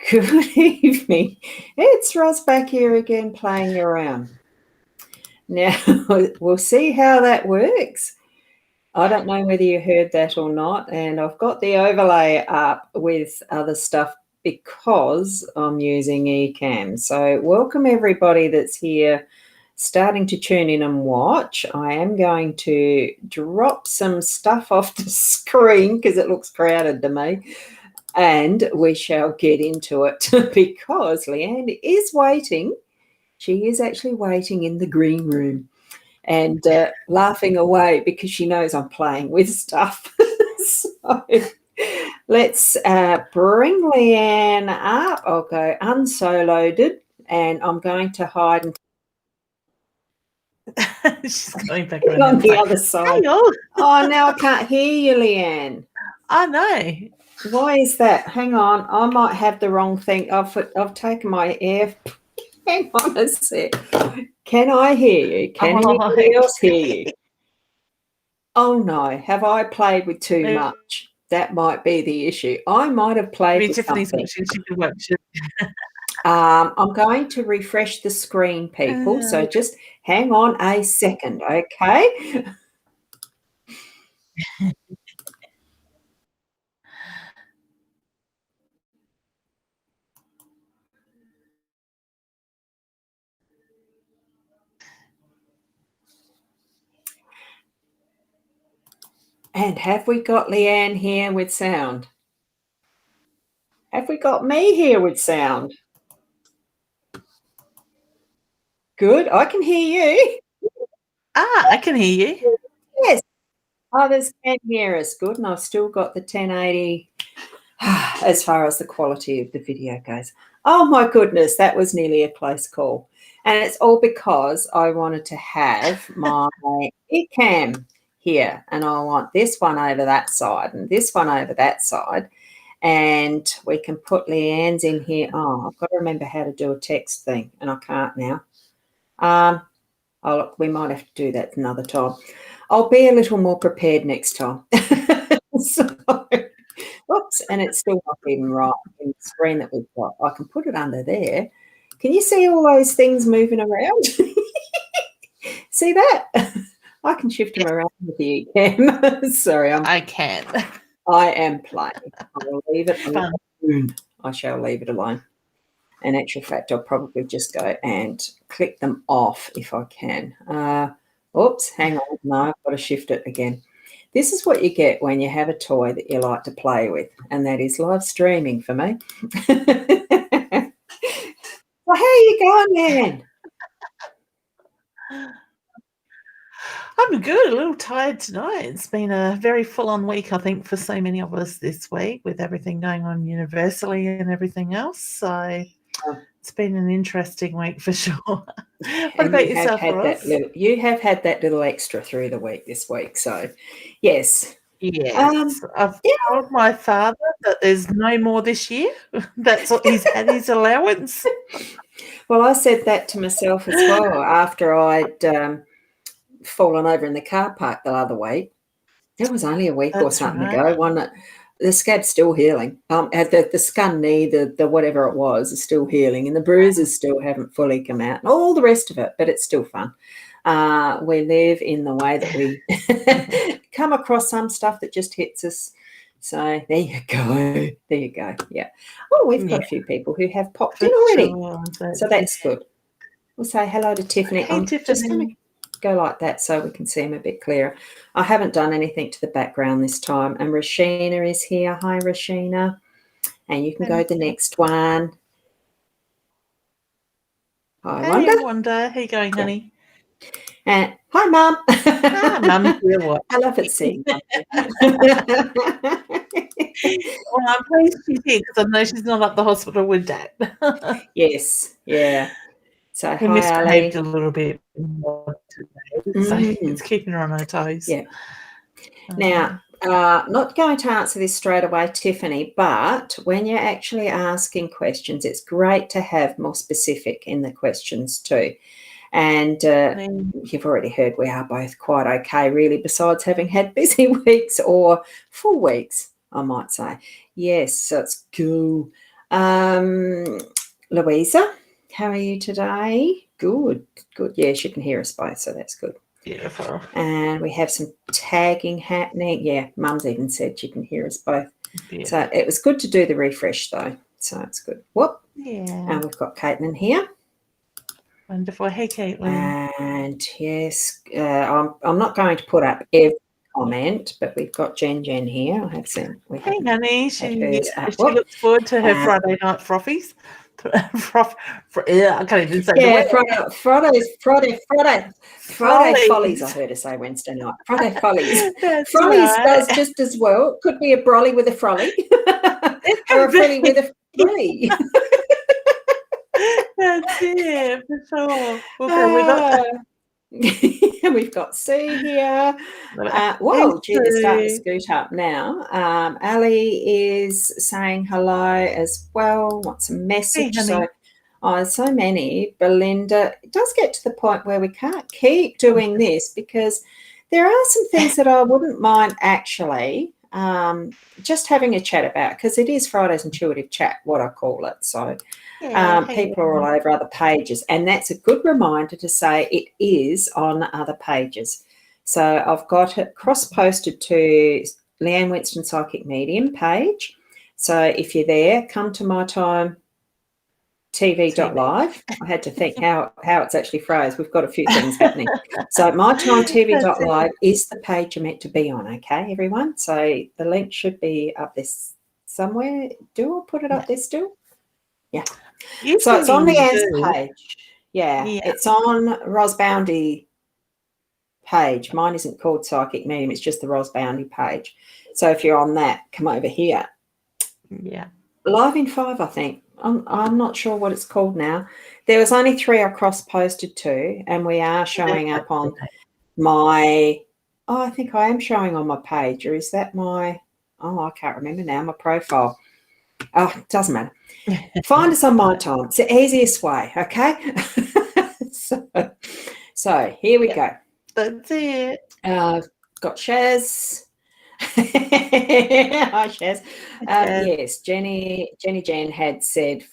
Good evening. It's Ros back here again playing around. Now, we'll see how that works. I don't know whether you heard that or not, and I've got the overlay up with other stuff because I'm using eCam. So welcome everybody that's here starting to tune in and watch. I am going to drop some stuff off the screen because it looks crowded to me. And we shall get into it because Leanne is waiting. She is actually waiting in the green room and laughing away because she knows I'm playing with stuff. So let's bring Leanne up. I'll go unsoloed and I'm going to hide. She's going back around on the other side. Oh, now I can't hear you, Leanne. I know. Why is that? Hang on. I might have the wrong thing. I've taken my air. Hang on a sec. Can I hear you? Can anybody else hear you? Oh, no. Have I played with too much? That might be the issue. I might have played with something. I'm going to refresh the screen, people. So just hang on a second, okay? And have we got Leanne here with sound? Have we got me here with sound? Good. I can hear you. I can hear you. Yes. Others can hear us. Good. And I've still got the 1080 as far as the quality of the video goes. Oh, my goodness. That was nearly a close call. And it's all because I wanted to have my eCam here. And I want this one over that side and this one over that side. And we can put Leanne's in here. Oh, I've got to remember how to do a text thing, and I can't now. Oh, look, we might have to do that another time. I'll be a little more prepared next time. So, oops, and it's still not even right in the screen that we've got. I can put it under there. Can you see all those things moving around? See that? I can shift them around with the eCam. Sorry, I can. I am playing. I will leave it alone. I shall leave it alone. In actual fact, I'll probably just go and click them off if I can. Oops, hang on. No, I've got to shift it again. This is what you get when you have a toy that you like to play with, and that is live streaming for me. Well, how are you going, man? I'm good, a little tired tonight. It's been a very full-on week, I think, for so many of us this week with everything going on universally and everything else. So it's been an interesting week for sure. What about yourself, Ros? You have had that little extra through the week this week. So, yes. Yes. I've told my father that there's no more this year. That's what he's had his allowance. Well, I said that to myself as well after I'd fallen over in the car park the other week. It was only a week or something ago. The scab's still healing. The scun knee, the whatever it was, is still healing, and the bruises still haven't fully come out, and all the rest of it. But it's still fun. We live in the way that we come across some stuff that just hits us. So there you go. There you go. Yeah. Oh, we've got a few people who have popped in already. So that's good. We'll say hello to Tiffany. Hey, Tiffany. Just going to go like that so we can see him a bit clearer. I haven't done anything to the background this time. And Rashina is here. Hi, Rashina. And you can go to the next one. Hi, Wanda. Hey, Wanda. How you going, honey? And hi, Mum. Hi, Mum. I love it seeing Mum. Well, I'm pleased she's here because I know she's not at the hospital with Dad. Yes, yeah. So he misbehaved a little bit more today, so it's keeping her on her toes. Yeah. Now, not going to answer this straight away, Tiffany, but when you're actually asking questions, it's great to have more specific in the questions too. And you've already heard we are both quite okay, really, besides having had busy weeks or full weeks, I might say. Yes, so it's cool. Louisa, how are you today? Good. Yes, you can hear us both, so that's good. Beautiful. And we have some tagging happening. Yeah, Mum's even said you can hear us both. Beautiful. So it was good to do the refresh, though. So it's good. Whoop. Yeah. And we've got Caitlin here. Wonderful. Hey, Caitlin. And yes, I'm not going to put up every comment, but we've got Jen here. I have seen. Hey, honey. She looks forward to her Friday night frothies. I can't even say the word. Friday follies. I heard her say Wednesday night. Friday follies. Frollies does just as well. Could be a brolly with a frolly, or a frilly with a frolly. That's it, for sure. We've got Sue here. Whoa, gee, they're starting to scoot up now. Ali is saying hello as well. Wants a message. Hey, so many. Belinda, it does get to the point where we can't keep doing this because there are some things that I wouldn't mind actually just having a chat about, because it is Friday's Intuitive Chat, what I call it. So people are all over other pages, and that's a good reminder to say it is on other pages. So I've got it cross-posted to Leanne Winston Psychic Medium page. So if you're there, come to My Time TV.live. I had to think how it's actually phrased. We've got a few things happening. So mytimetv.live is the page you're meant to be on, okay, everyone? So the link should be up this somewhere. Do I put it up there still? Yeah. So it's on Leanne's page. Yeah, it's on Ros Boundy page. Mine isn't called Psychic Medium. It's just the Ros Boundy page. So if you're on that, come over here. Yeah. Live in 5, I think. I'm not sure what it's called now. There was only 3 I cross-posted to, and we are showing up on my – I think I am showing on my page, or is that my – I can't remember now, my profile. Oh, it doesn't matter. Find us on My Time. It's the easiest way, okay? So here we go. That's it. Got Shaz. Hi, Shaz. Yes, Jenny Jan had said,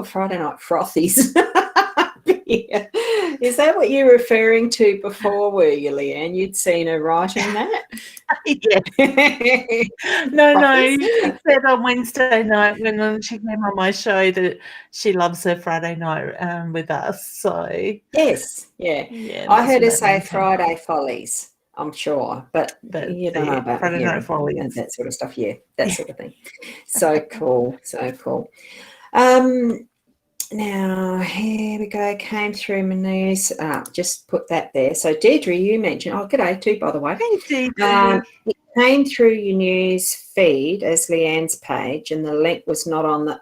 Friday night frothies. Yeah. Is that what you were referring to before, were you, Leanne? You'd seen her writing that? Yeah. No, she said on Wednesday night when she came on my show that she loves her Friday night with us. So yes, yeah. I heard her say Friday follies, I'm sure, but you don't know about Friday night follies and that sort of stuff. Yeah, that sort of thing. So cool. Now, here we go. Came through my news. Just put that there. So, Deirdre, you mentioned, g'day too, by the way. Hey, Deirdre. It came through your news feed as Leanne's page, and the link was not on the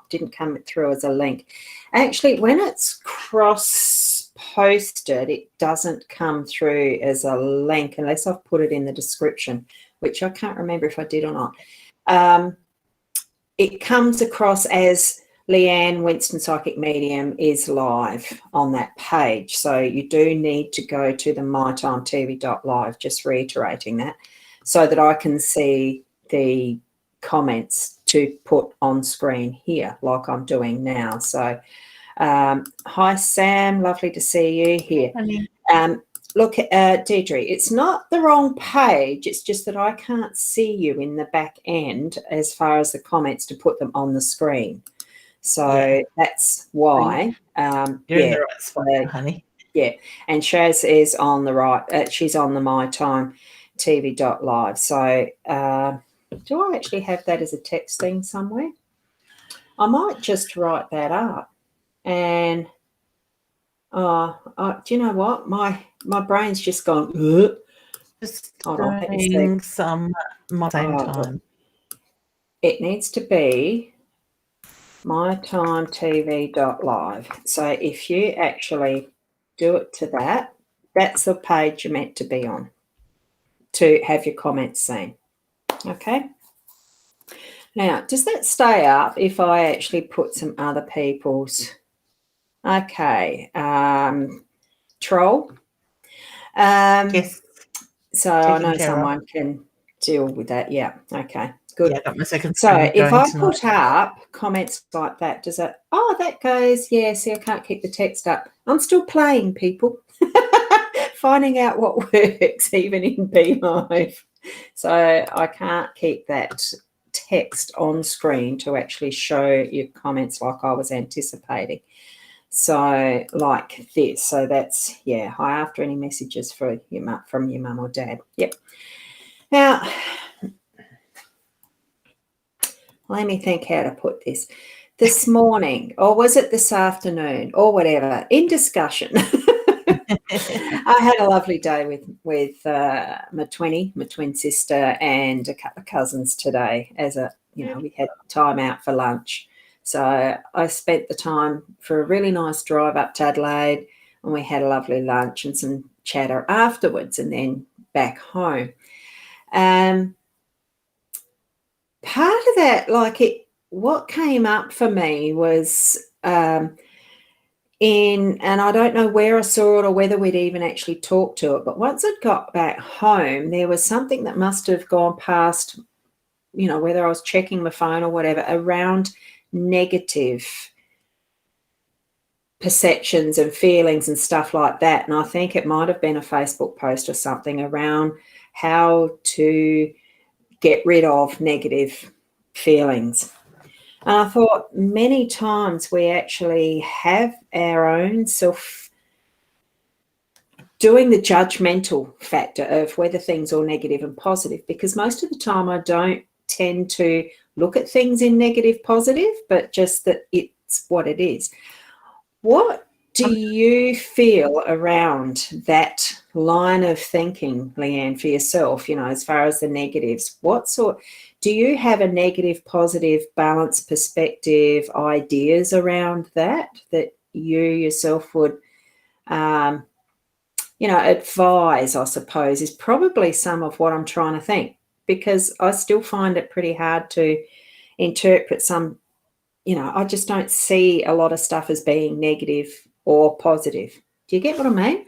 didn't come through as a link. Actually, when it's cross-posted, it doesn't come through as a link unless I've put it in the description, which I can't remember if I did or not. It comes across as Leanne Winston Psychic Medium is live on that page. So you do need to go to the mytimetv.live, just reiterating that, so that I can see the comments to put on screen here like I'm doing now. So hi, Sam. Lovely to see you here. Look, Deirdre, it's not the wrong page. It's just that I can't see you in the back end as far as the comments to put them on the screen. So that's why. You're in the right spot, honey. Yeah, and Shaz is on the right. She's on the mytimetv.live. So do I actually have that as a text thing somewhere? I might just write that up. And do you know what? My brain's just gone. Just doing some same time. It needs to be mytimetv.live. So if you actually do it to that, that's the page you're meant to be on to have your comments seen. Okay. Now, does that stay up if I actually put some other people's? Okay. Troll. Yes. So I know care of. someone can deal with that. Yeah. Okay. Good. Yeah, I got my second So screen if going I tonight. put up comments like that, does it? Oh, that goes. Yeah. See, I can't keep the text up. I'm still playing, people. Finding out what works even in Beehive. So I can't keep that text on screen to actually show your comments like I was anticipating. So like this. So that's, yeah, hi after any messages for from your mum or dad. Yep. Now, let me think how to put this. This morning, or was it this afternoon, or whatever, in discussion. I had a lovely day with my twin sister, and a couple of cousins today. We had time out for lunch, so I spent the time for a really nice drive up to Adelaide, and we had a lovely lunch and some chatter afterwards, and then back home. Part of that, what came up for me was. And I don't know where I saw it or whether we'd even actually talked to it, but once it got back home, there was something that must have gone past, whether I was checking my phone or whatever, around negative perceptions and feelings and stuff like that. And I think it might have been a Facebook post or something around how to get rid of negative feelings. And I thought many times we actually have our own self doing the judgmental factor of whether things are negative and positive, because most of the time I don't tend to look at things in negative, positive, but just that it's what it is. What do you feel around that line of thinking, Leanne, for yourself, as far as the negatives? Do you have a negative, positive, balanced perspective, ideas around that you yourself would, advise, I suppose, is probably some of what I'm trying to think, because I still find it pretty hard to interpret some, I just don't see a lot of stuff as being negative or positive. Do you get what I mean?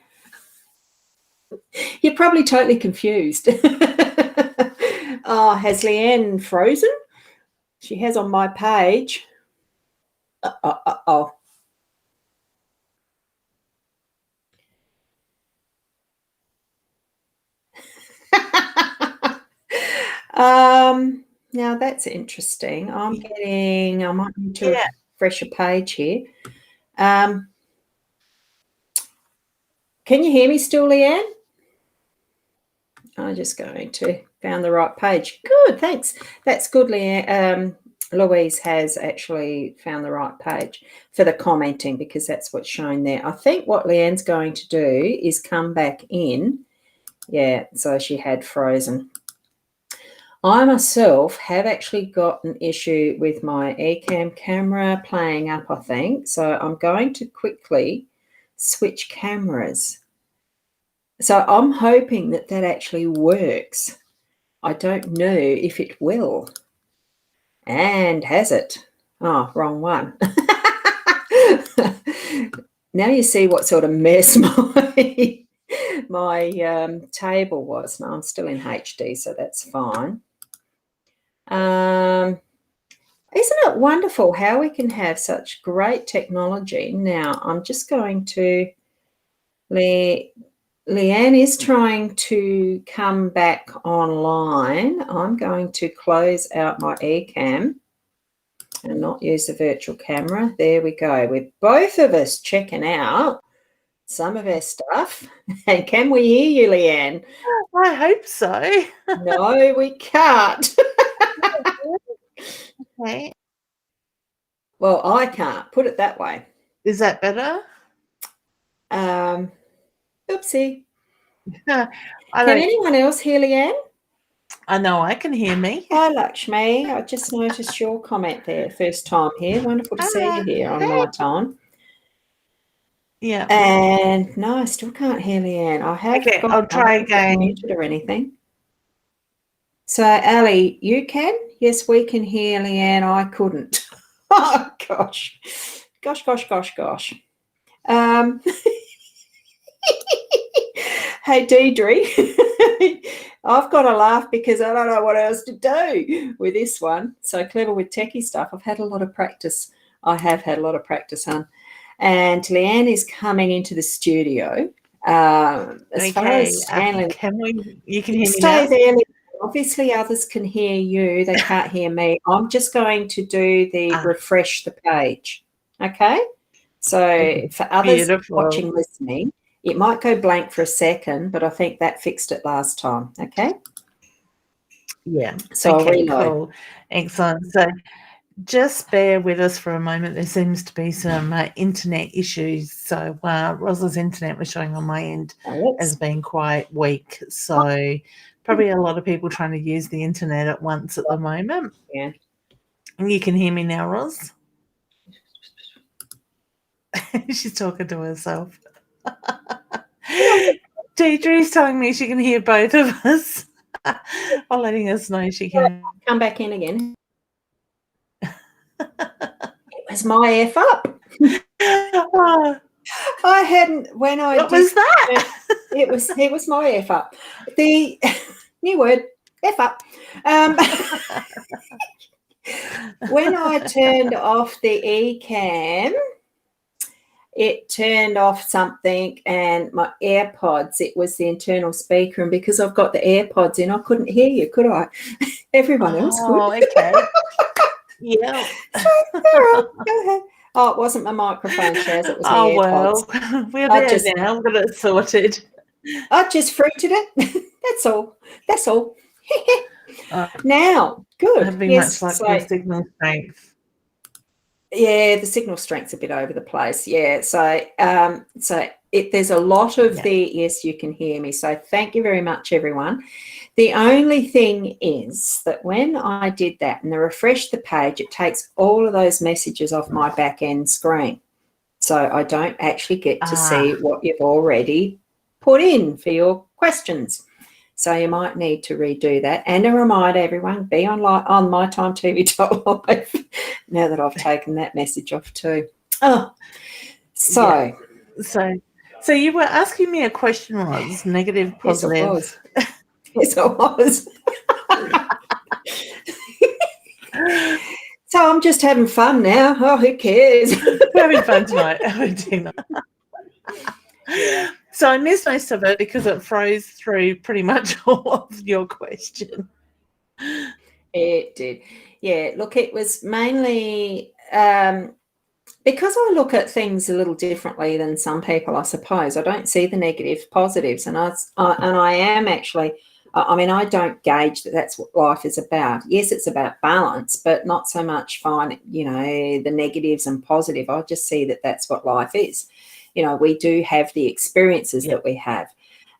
You're probably totally confused. Oh, has Leanne frozen? She has on my page. Oh. Now that's interesting. I might need to refresh a page here. Can you hear me still, Leanne? I'm just going to found the right page. Good, thanks. That's good, Leanne. Louise has actually found the right page for the commenting, because that's what's shown there. I think what Leanne's going to do is come back in. Yeah, so she had frozen. I myself have actually got an issue with my Ecamm camera playing up, I think. So I'm going to quickly switch cameras. So I'm hoping that actually works. I don't know if it will. And has it? Oh, wrong one. Now you see what sort of mess my table was. No, I'm still in HD, so that's fine. Isn't it wonderful how we can have such great technology? Now, I'm just going to... Leanne is trying to come back online. I'm going to close out my Ecamm and not use the virtual camera. There we go. We're both of us checking out some of our stuff. And can we hear you, Leanne? I hope so. No, we can't. Okay. Well, I can't. Put it that way. Is that better? Oopsie. Can anyone else hear Leanne? I know I can hear me. Hi, Lakshmi. I just noticed your comment there. First time here. Wonderful to see you here on my time. Yeah. And no, I still can't hear Leanne. I have I'll try again. Muted or anything. So, Ali, you can? Yes, we can hear Leanne. I couldn't. Oh, gosh. Gosh. Hey, Deidre, I've got to laugh because I don't know what else to do with this one. So clever with techie stuff. I've had a lot of practice. I have had a lot of practice, hon. And Leanne is coming into the studio. As far as handling, you can hear me stay now? there. Obviously, others can hear you. They can't hear me. I'm just going to do the refresh the page. Okay? So for others watching, listening, it might go blank for a second, but I think that fixed it last time. Okay? Yeah. So okay, I'll reload. cool. Excellent. So just bear with us for a moment. There seems to be some internet issues. So Ros's internet was showing on my end as being quite weak. So probably a lot of people trying to use the internet at once at the moment. Yeah. And you can hear me now, Ros? She's talking to herself. Deidre's telling me she can hear both of us. Or letting us know she can. Come back in again. It was my F up. I hadn't when I what was that? It was my F up. The new word, F up. When I turned off the eCam, it turned off something, and my AirPods, it was the internal speaker, and because I've got the AirPods in, I couldn't hear you, could I? Everyone else could. Oh, okay. Yeah. Go ahead. Oh, it wasn't my microphone, Shaz. It was my AirPods. Well, we're there now. We've got it sorted. I just fruited it. That's all. Now, good. Have been much like the signal strength. Yeah, the signal strength's a bit over the place. Yeah, there's a lot of yes, you can hear me. So thank you very much, everyone. The only thing is that when I did that and the refresh the page, it takes all of those messages off my back end screen. So I don't actually get to see what you've already put in for your questions. So you might need to redo that. And a reminder, everyone, be on mytimetv.live now that I've taken that message off too. So you were asking me a question, was negative, positive? Yes, I was. So I'm just having fun now. Oh, who cares? We're having fun tonight. Yeah. So I missed most of it because it froze through pretty much all of your question. It did. Yeah, look, it was mainly because I look at things a little differently than some people, I suppose. I don't see the negative positives, and I am actually, I don't gauge that that's what life is about. Yes, it's about balance, but not so much finding, the negatives and positive. I just see that that's what life is. We do have the experiences that we have.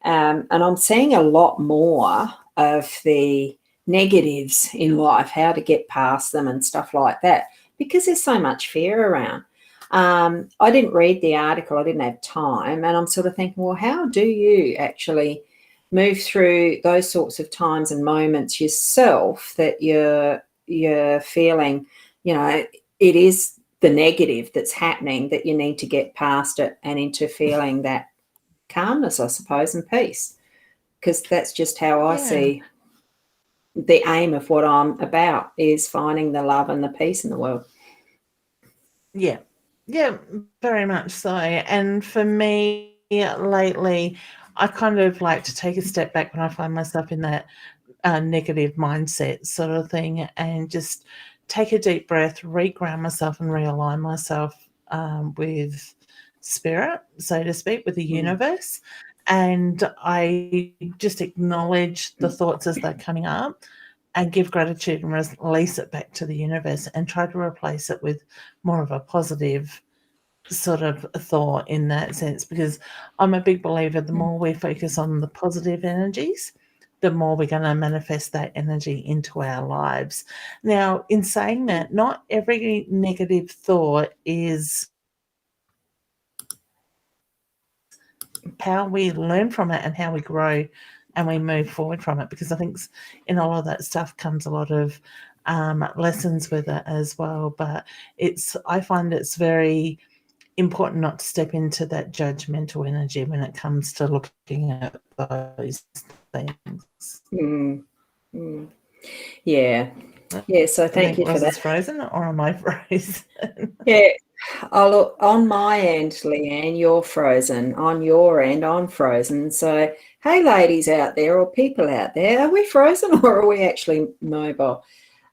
And I'm seeing a lot more of the negatives in life, how to get past them and stuff like that, because there's so much fear around. I didn't read the article. I didn't have time. And I'm sort of thinking, well, how do you actually move through those sorts of times and moments yourself that you're feeling, it is the negative that's happening, that you need to get past it and into feeling that calmness, I suppose, and peace, because that's just how I see the aim of what I'm about, is finding the love and the peace in the world. Yeah, very much so. And for me lately, I kind of like to take a step back when I find myself in that negative mindset sort of thing, and just take a deep breath, reground myself and realign myself with spirit, so to speak, with the universe. And I just acknowledge the thoughts as they're coming up and give gratitude and release it back to the universe, and try to replace it with more of a positive sort of thought in that sense, because I'm a big believer the more we focus on the positive energies, the more we're going to manifest that energy into our lives. Now, in saying that, not every negative thought is how we learn from it and how we grow and we move forward from it, because I think in a lot of that stuff comes a lot of lessons with it as well. But I find it's very important not to step into that judgmental energy when it comes to looking at those things. Yeah. So thank you for that. Frozen, or am I frozen? Yeah. Oh, look, on my end, Leanne, you're frozen. On your end, I'm frozen. So, hey, ladies out there or people out there, are we frozen or are we actually mobile?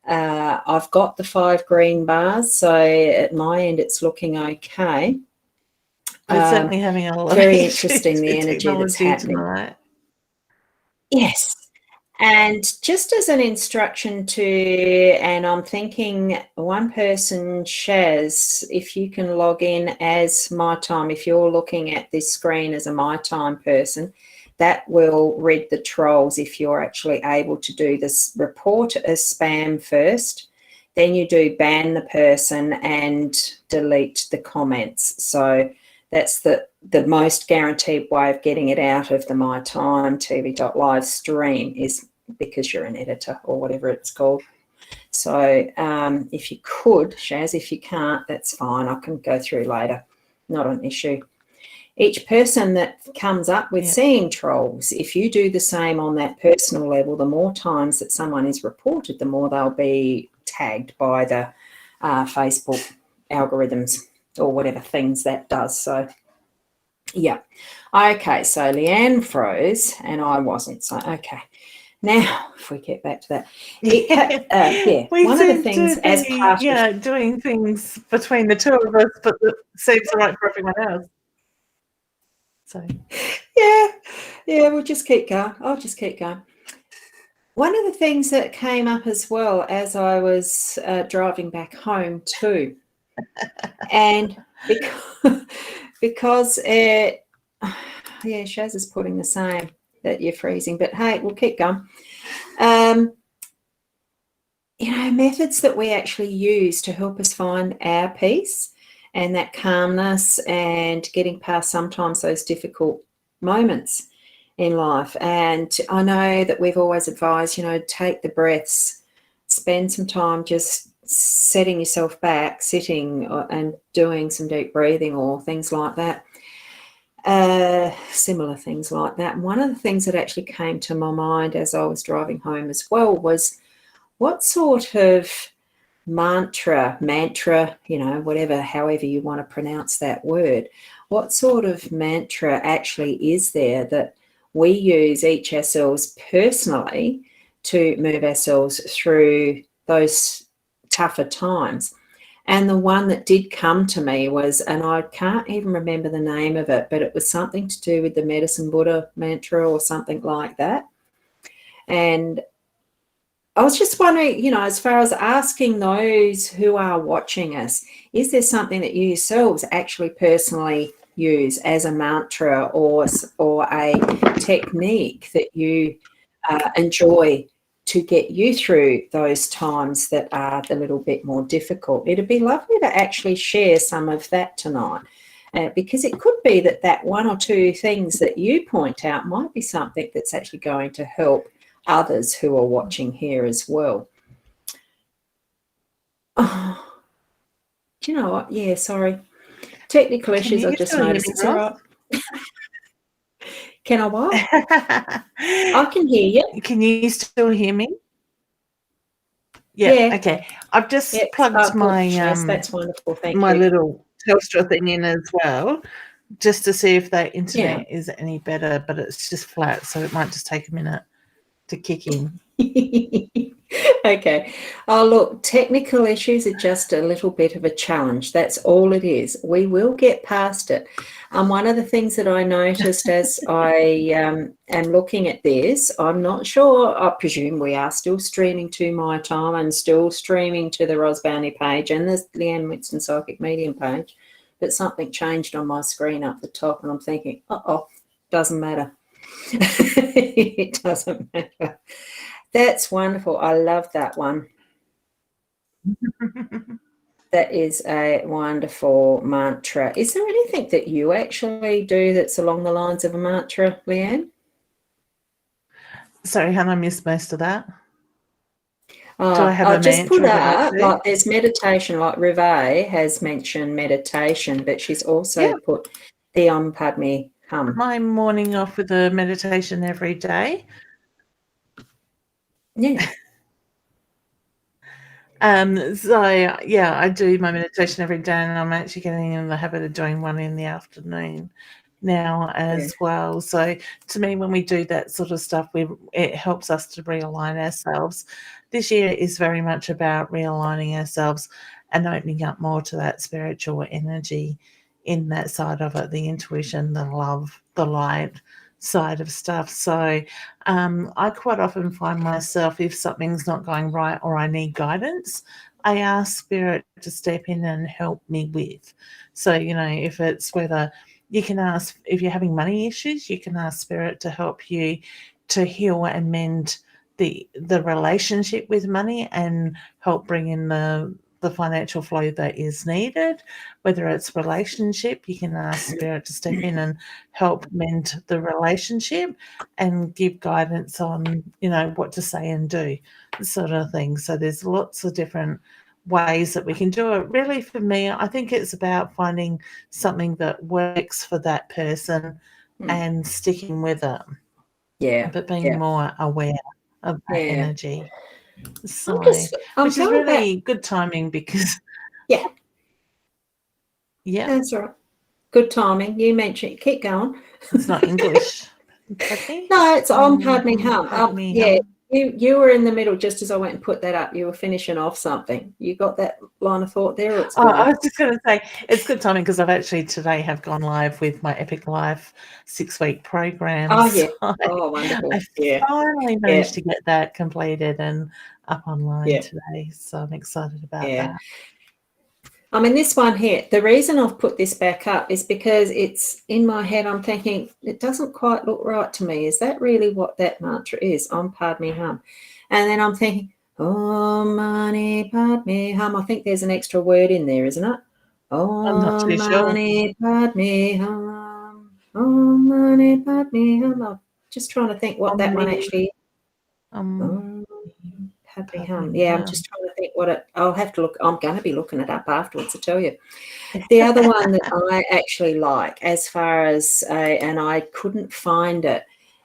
I've got the 5 green bars, so at my end, it's looking okay. We're certainly having a lot very of interesting, the energy that's happening. Tonight. Yes. And just as an instruction and I'm thinking one person, Shaz, if you can log in as my time, if you're looking at this screen as a my time person, that will read the trolls if you're actually able to do this. Report as spam first, then you do ban the person and delete the comments. So that's the most guaranteed way of getting it out of the My Time TV.live stream, is because you're an editor or whatever it's called. So if you could, Shaz, if you can't, that's fine. I can go through later. Not an issue. Each person that comes up with seeing trolls, if you do the same on that personal level, the more times that someone is reported, the more they'll be tagged by the Facebook algorithms or whatever things that does. So, yeah. Okay, so Leanne froze and I wasn't. So, okay. Now, if we get back to that, one of the things as part of doing things between the two of us, but it seems right for everyone else. So, we'll just keep going. I'll just keep going. One of the things that came up as well as I was driving back home too, and because Shaz is putting the same, that you're freezing, but hey, we'll keep going. Methods that we actually use to help us find our peace and that calmness and getting past sometimes those difficult moments in life. And I know that we've always advised, take the breaths, spend some time just setting yourself back, sitting and doing some deep breathing or things like that. Similar things like that. And one of the things that actually came to my mind as I was driving home as well was, what sort of mantra, whatever, however you want to pronounce that word, what sort of mantra actually is there that we use each ourselves personally to move ourselves through those tougher times? And the one that did come to me was, and I can't even remember the name of it, but it was something to do with the Medicine Buddha mantra or something like that. And I was just wondering, as far as asking those who are watching us, is there something that you yourselves actually personally use as a mantra or a technique that you enjoy to get you through those times that are a little bit more difficult? It'd be lovely to actually share some of that tonight, because it could be that one or two things that you point out might be something that's actually going to help others who are watching here as well. Oh, do you know what? Yeah, sorry. Technical issues, I've just noticed. It's all right. Can I what? I can hear you. Can you still hear me? Yeah. Okay. I've just plugged my that's wonderful. Thank my you. Little Telstra thing in as well, just to see if that internet is any better, but it's just flat, so it might just take a minute to kick in. Okay. Oh, look, technical issues are just a little bit of a challenge. That's all it is. We will get past it. One of the things that I noticed as I am looking at this, I'm not sure, I presume we are still streaming to My Time and still streaming to the Ros Boundy page and the Leanne Winston Psychic Medium page, but something changed on my screen up the top and I'm thinking, doesn't matter. It doesn't matter. That's wonderful. I love that one. That is a wonderful mantra. Is there anything that you actually do that's along the lines of a mantra, Leanne? Sorry, Hannah, I missed most of that. Do I have I a just put mantra that I up, do? like there's meditation, like Rive has mentioned meditation, but she's also put the Om Padme Hum. My morning off with a meditation every day. Yeah. So yeah, I do my meditation every day, and I'm actually getting in the habit of doing one in the afternoon now as well. So to me, when we do that sort of stuff, it helps us to realign ourselves. This year is very much about realigning ourselves and opening up more to that spiritual energy in that side of it, the intuition, the love, the light side of stuff. So I quite often find myself, if something's not going right or I need guidance, I ask Spirit to step in and help me with. So, if it's whether you can ask, if you're having money issues, you can ask Spirit to help you to heal and mend the relationship with money and help bring in the financial flow that is needed. Whether it's relationship, you can ask Spirit to step in and help mend the relationship and give guidance on, what to say and do, sort of thing. So there's lots of different ways that we can do it. Really, for me, I think it's about finding something that works for that person and sticking with it. Yeah. But being more aware of that energy. So, which is really good timing because yeah, yeah, that's right. Good timing. You mentioned, keep going. It's not English. No, it's Om Padme Hum. Yeah, you were in the middle just as I went and put that up. You were finishing off something. You got that line of thought there? Or it's I was just going to say it's good timing because I've actually today have gone live with my Epic Life 6-week program. Oh yeah. So Oh, wonderful. I finally managed to get that completed and up online today. So I'm excited about that. I mean, this one here, the reason I've put this back up is because it's in my head. I'm thinking it doesn't quite look right to me. Is that really what that mantra is? Om Padme Hum. And then I'm thinking, Om Mani Padme Hum. I think there's an extra word in there, isn't it? I'm not too sure. Mani Padme Hum. Om Mani Padme Hum. I'm just trying to think what that one actually is. Padme Hum. Yeah, I'm just trying to think I'll have to look. I'm going to be looking it up afterwards to tell you. The other one that I actually like, as far as, and I couldn't find it,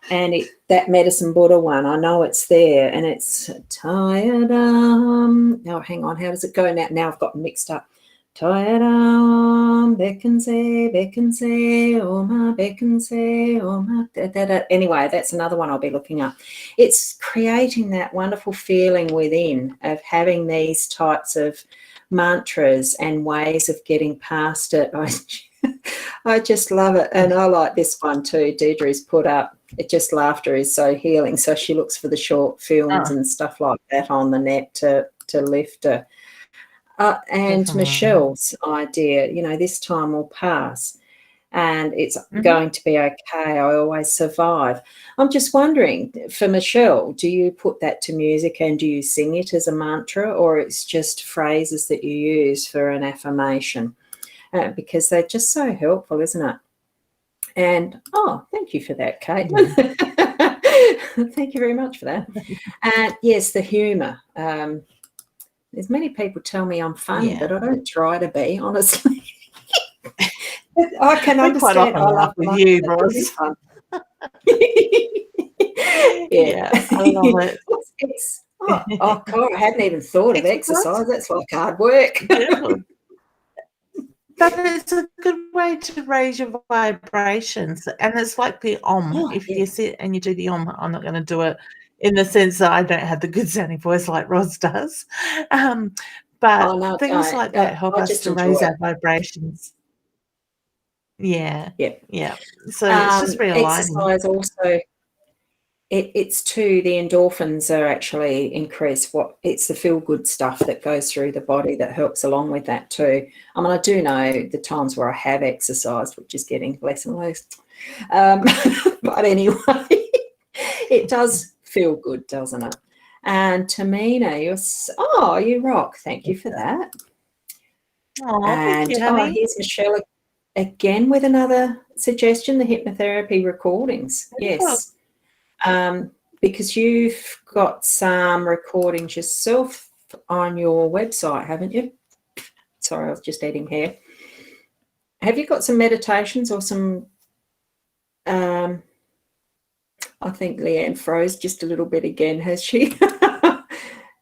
and that Medicine Buddha one, I know it's there, and it's Tayadam. Oh, hang on, how does it go now? Now I've got mixed up. Tayadam, Bekanse, Oma, Bekanse, Oma, da, da, da. Anyway, that's another one I'll be looking up. It's creating that wonderful feeling within of having these types of mantras and ways of getting past it. I just love it. And I like this one too. Deidre's put up, it just laughter is so healing. So she looks for the short films and stuff like that on the net to lift her. And Michelle's idea, this time will pass and it's going to be okay. I always survive. I'm just wondering, for Michelle, do you put that to music and do you sing it as a mantra, or it's just phrases that you use for an affirmation? Because they're just so helpful, isn't it? And, thank you for that, Caitlin. Thank you very much for that. And yes, the humour. There's many people tell me I'm funny, but I don't try to be, honestly. I can understand. I love with you, Ros. Yeah, I love it. God, I hadn't even thought of exercise. That's like hard work. But it's a good way to raise your vibrations. And it's like the Om. If you sit and you do the Om, I'm not going to do it in the sense that I don't have the good sounding voice like Ros does. But things like that help us to raise our vibrations. Yeah. So it's just realigning. Exercise also, it's too, the endorphins are actually increased. It's the feel-good stuff that goes through the body that helps along with that too. I mean, I do know the times where I have exercised, which is getting less and less. But anyway, it does feel good, doesn't it? And Tamina, you rock. Thank you for that. Thank you, honey. Here's Michelle again with another suggestion, the hypnotherapy recordings. Yes. because you've got some recordings yourself on your website, haven't you? Sorry, I was just eating hair. Have you got some meditations or some, I think Leanne froze just a little bit again, has she?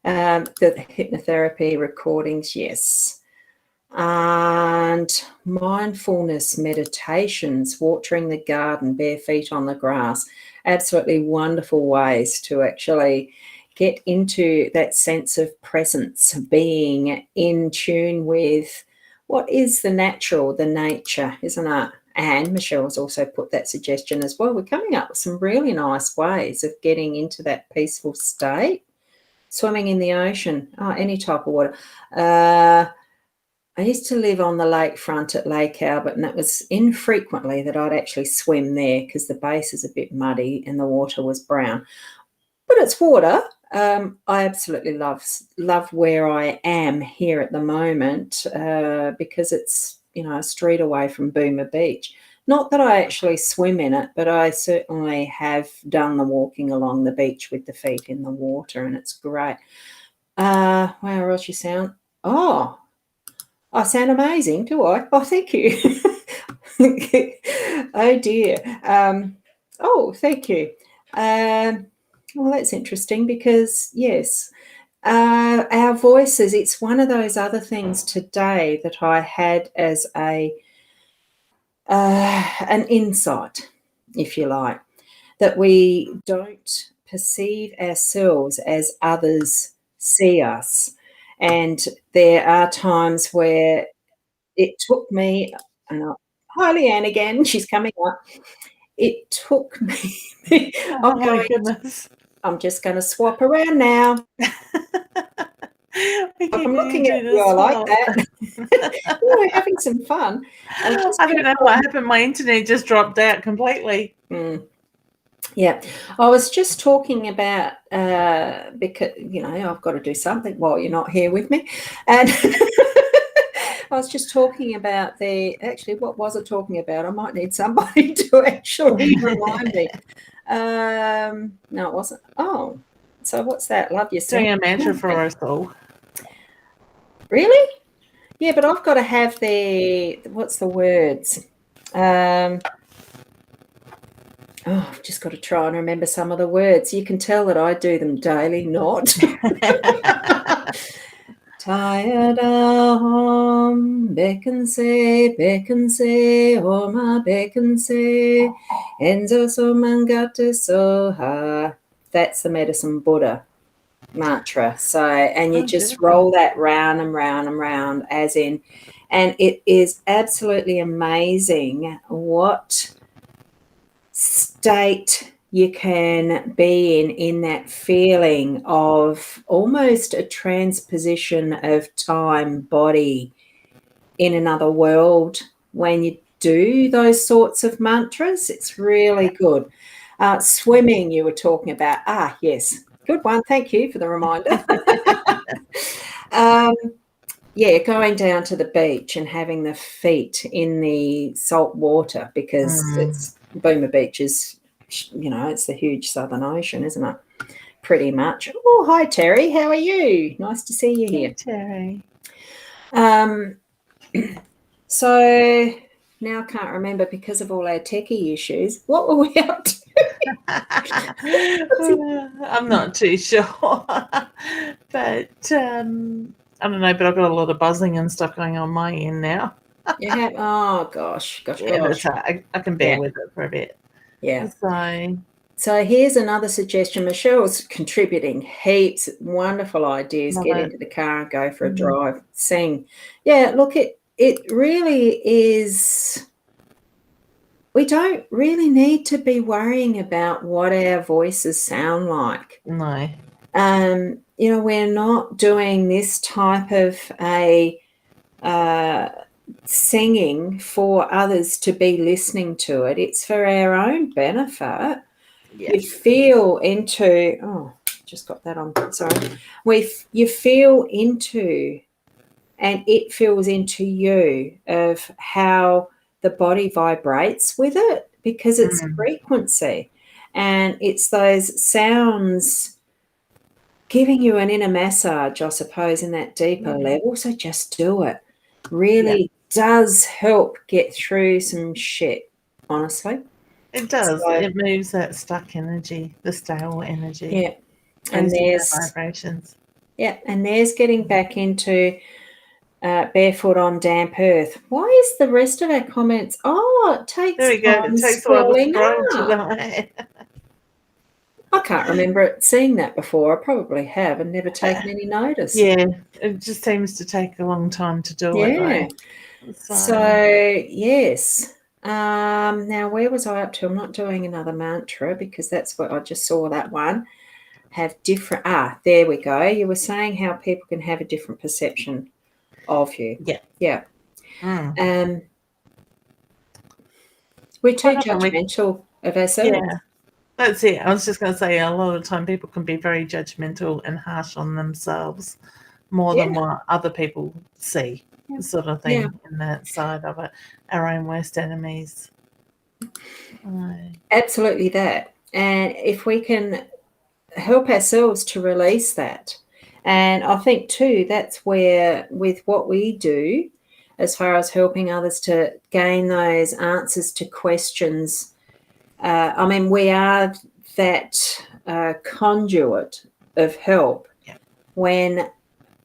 The hypnotherapy recordings, yes. And mindfulness meditations, watering the garden, bare feet on the grass, absolutely wonderful ways to actually get into that sense of presence, being in tune with what is the natural, the nature, isn't it? And Michelle's also put that suggestion as well. We're coming up with some really nice ways of getting into that peaceful state. Swimming in the ocean, any type of water. I used to live on the lakefront at Lake Albert, and it was infrequently that I'd actually swim there because the base is a bit muddy and the water was brown. But it's water. I absolutely love where I am here at the moment because it's, a street away from Boomer Beach. Not that I actually swim in it, but I certainly have done the walking along the beach with the feet in the water, and it's great. Wow, Ros, you sound... Oh, I sound amazing, do I? Oh, thank you. Oh, dear. Thank you. Well, that's interesting because, yes, our voices, it's one of those other things today that I had as an insight, if you like, that we don't perceive ourselves as others see us. And there are times where it took me, hi Leanne again, she's coming up. It took me, Oh my goodness. I'm just going to swap around now. I'm looking at you, I like that. We're having some fun. I don't know what happened. My internet just dropped out completely. Yeah, I was just talking about because I've got to do something while you're not here with me, and I was just talking about what was I talking about? I might need somebody to actually remind me. No, it wasn't. Oh, so what's that? Love yourself. Doing a mantra for us all. Really? Yeah, but I've got to have what's the words? I've just got to try and remember some of the words. You can tell that I do them daily, not. Tired home, bekense, oma bekense, enzo so mangata soha. That's the Medicine Buddha mantra. So, and you just roll that round and round and round, as in, and it is absolutely amazing what state you can be in that feeling of almost a transposition of time, body in another world when you do those sorts of mantras. It's really good. Swimming, you were talking about. Yes, good one. Thank you for the reminder. Yeah, going down to the beach and having the feet in the salt water because it's Boomer Beach is, it's the huge Southern Ocean, isn't it? Pretty much. Oh, hi, Terry. How are you? Nice to see you here. Terry. So now I can't remember because of all our techie issues. What were we up to? I'm not too sure. But I don't know, but I've got a lot of buzzing and stuff going on my end now. You have? Oh, gosh. Yeah, that's right. I can bear with it for a bit. Yeah. So here's another suggestion. Michelle's contributing heaps, wonderful ideas. Get into the car and go for a drive, sing. Yeah, look, it really is. We don't really need to be worrying about what our voices sound like. No. We're not doing this type of a singing for others to be listening to it. It's for our own benefit. Yes. You feel into, just got that on, sorry. You feel into, and it feels into you of how the body vibrates with it because it's frequency. And it's those sounds giving you an inner massage, I suppose, in that deeper level. So just do it. Really does help get through some shit, honestly. It does. So, it moves that stuck energy, the stale energy. yeah. And there's vibrations. Yeah, and there's getting back into barefoot on damp earth. Why is the rest of our comments? Oh, it takes There we go. time It takes a while to scrolling scroll to up. the I can't remember seeing that before. I probably have and never taken any notice. Yeah, it just seems to take a long time to do it. Yeah. So yes. Now, where was I up to? I'm not doing another mantra because that's what I just saw that one. Have different, there we go. You were saying how people can have a different perception of you. Yeah. We're too judgmental of ourselves. Yeah, that's it. I was just going to say, a lot of the time people can be very judgmental and harsh on themselves more than what other people see, sort of thing, in that side of it. Our own worst enemies. Absolutely that. And if we can help ourselves to release that, and I think too, that's where with what we do, as far as helping others to gain those answers to questions, I mean, we are that conduit of help when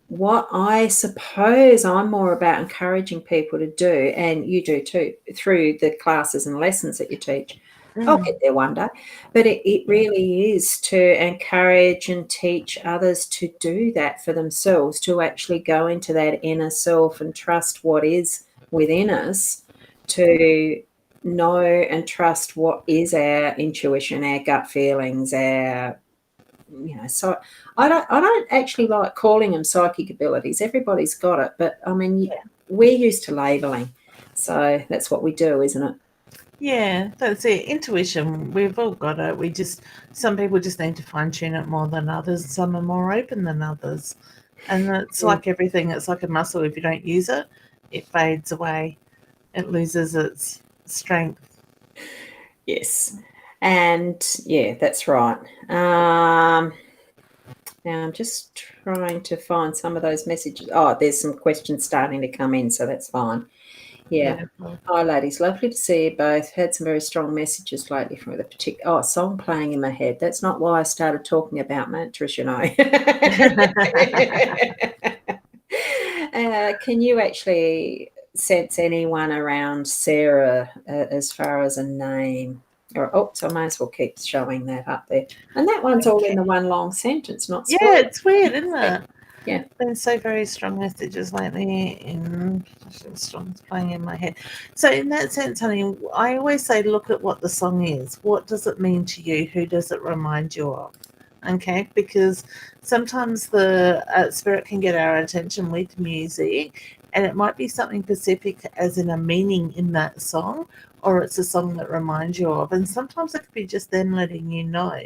what I suppose I'm more about encouraging people to do, and you do too, through the classes and lessons that you teach. I'll get there one day. But it really is to encourage and teach others to do that for themselves, to actually go into that inner self and trust what is within us, to know and trust what is our intuition, our gut feelings, our, so I don't actually like calling them psychic abilities. Everybody's got it, but I mean, we're used to labeling, so that's what we do, isn't it? Yeah, that's it. Intuition, we've all got it. Some people just need to fine tune it more than others. Some are more open than others, and it's like everything. It's like a muscle. If you don't use it, it fades away. It loses its strength. Yes. And yeah, that's right. Now I'm just trying to find some of those messages. Oh, there's some questions starting to come in, so that's fine. Yeah. Hi, ladies. Lovely to see you both. Had some very strong messages lately from the particular song playing in my head. That's not why I started talking about mantras, you know. Can you actually sense anyone around Sarah as far as a name? Or, so I may as well keep showing that up there. And that one's all in the one long sentence, not spoiled. Yeah, it's weird, isn't it? Yeah. Been so very strong messages lately strong playing in my head. So in that sense, honey, I always say look at what the song is. What does it mean to you? Who does it remind you of? Okay, because sometimes the spirit can get our attention with music, and it might be something specific as in a meaning in that song, or it's a song that reminds you of. And sometimes it could be just them letting you know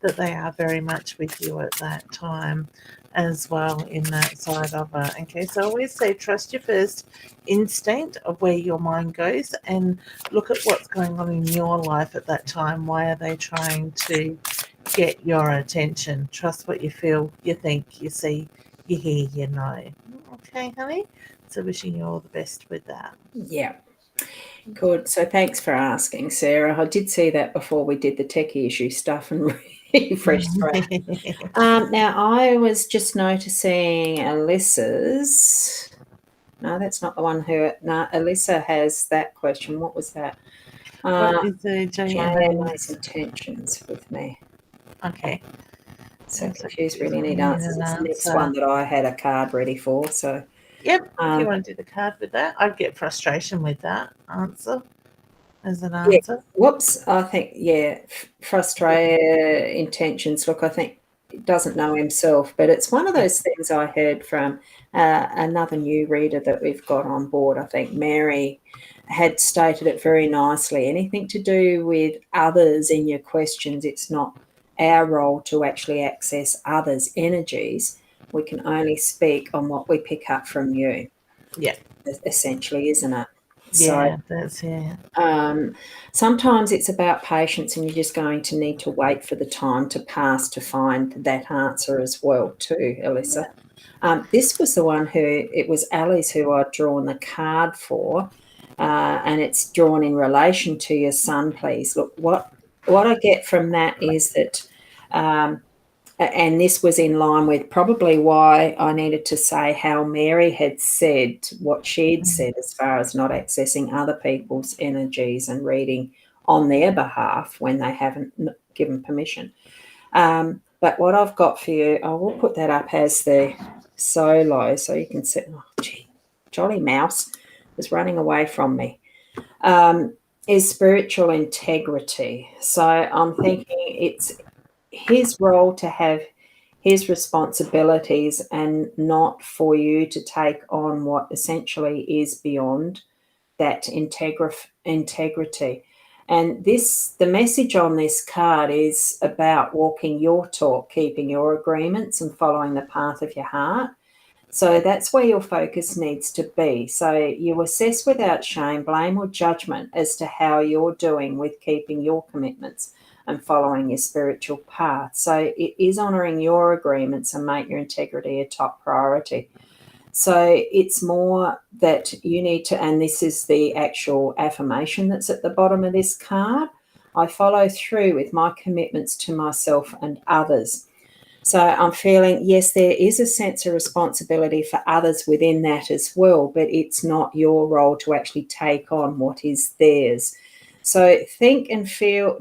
that they are very much with you at that time as well in that side of it. Okay, so I always say trust your first instinct of where your mind goes and look at what's going on in your life at that time. Why are they trying to get your attention? Trust what you feel, you think, you see, you hear, you know. Okay, honey? So wishing you all the best with that. Yeah. Good. So thanks for asking, Sarah. I did see that before we did the techie issue stuff and refreshed. Now, I was just noticing Alyssa's. No, that's not the one who. No, Alyssa has that question. What was that? What is the JMA's intentions with me? Okay. So confused, really need answers. It's the next one that I had a card ready for. So. Yep, if you want to do the card with that, I'd get frustration with that answer as an answer. Yeah. Whoops, I think, frustrated intentions. Look, I think he doesn't know himself, but it's one of those things I heard from another new reader that we've got on board. I think Mary had stated it very nicely. Anything to do with others in your questions, it's not our role to actually access others' energies. We can only speak on what we pick up from you. Yeah. Essentially, isn't it? Yeah, that's it. Sometimes it's about patience, and you're just going to need to wait for the time to pass to find that answer as well too, Alyssa. This was the one it was Ali's who I'd drawn the card for, and it's drawn in relation to your son, please. Look, what I get from that is that, and this was in line with probably why I needed to say how Mary had said what she'd said as far as not accessing other people's energies and reading on their behalf when they haven't given permission. But what I've got for you, I will put that up as the solo so you can see. Oh, gee, jolly mouse was running away from me. Is spiritual integrity. So I'm thinking it's his role to have his responsibilities and not for you to take on what essentially is beyond that integrity. And the message on this card is about walking your talk, keeping your agreements and following the path of your heart. So that's where your focus needs to be. So you assess without shame, blame or judgment as to how you're doing with keeping your commitments and following your spiritual path. So it is honouring your agreements and make your integrity a top priority. So it's more that you need to, and this is the actual affirmation that's at the bottom of this card, I follow through with my commitments to myself and others. So I'm feeling, yes, there is a sense of responsibility for others within that as well, but it's not your role to actually take on what is theirs. So think and feel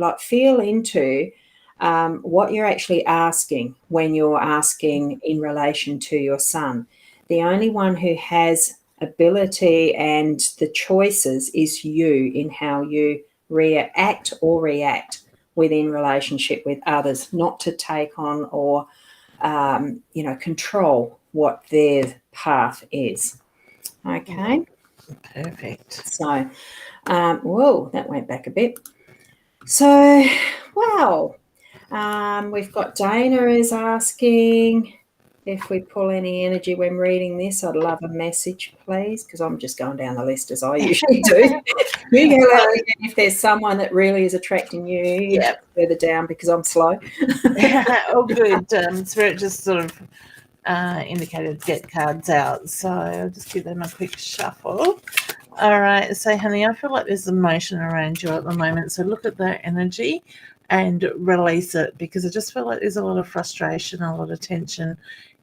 into what you're actually asking when you're asking in relation to your son. The only one who has ability and the choices is you in how you react within relationship with others, not to take on or control what their path is. Okay. Perfect. So, whoa, that went back a bit. So, wow. We've got Dana is asking if we pull any energy when reading this. I'd love a message, please, because I'm just going down the list as I usually do. You go out if there's someone that really is attracting you, further down because I'm slow. Oh, good. Spirit just sort of indicated get cards out, so I'll just give them a quick shuffle. All right, so honey, I feel like there's emotion around you at the moment, so look at that energy and release it, because I just feel like there's a lot of frustration, a lot of tension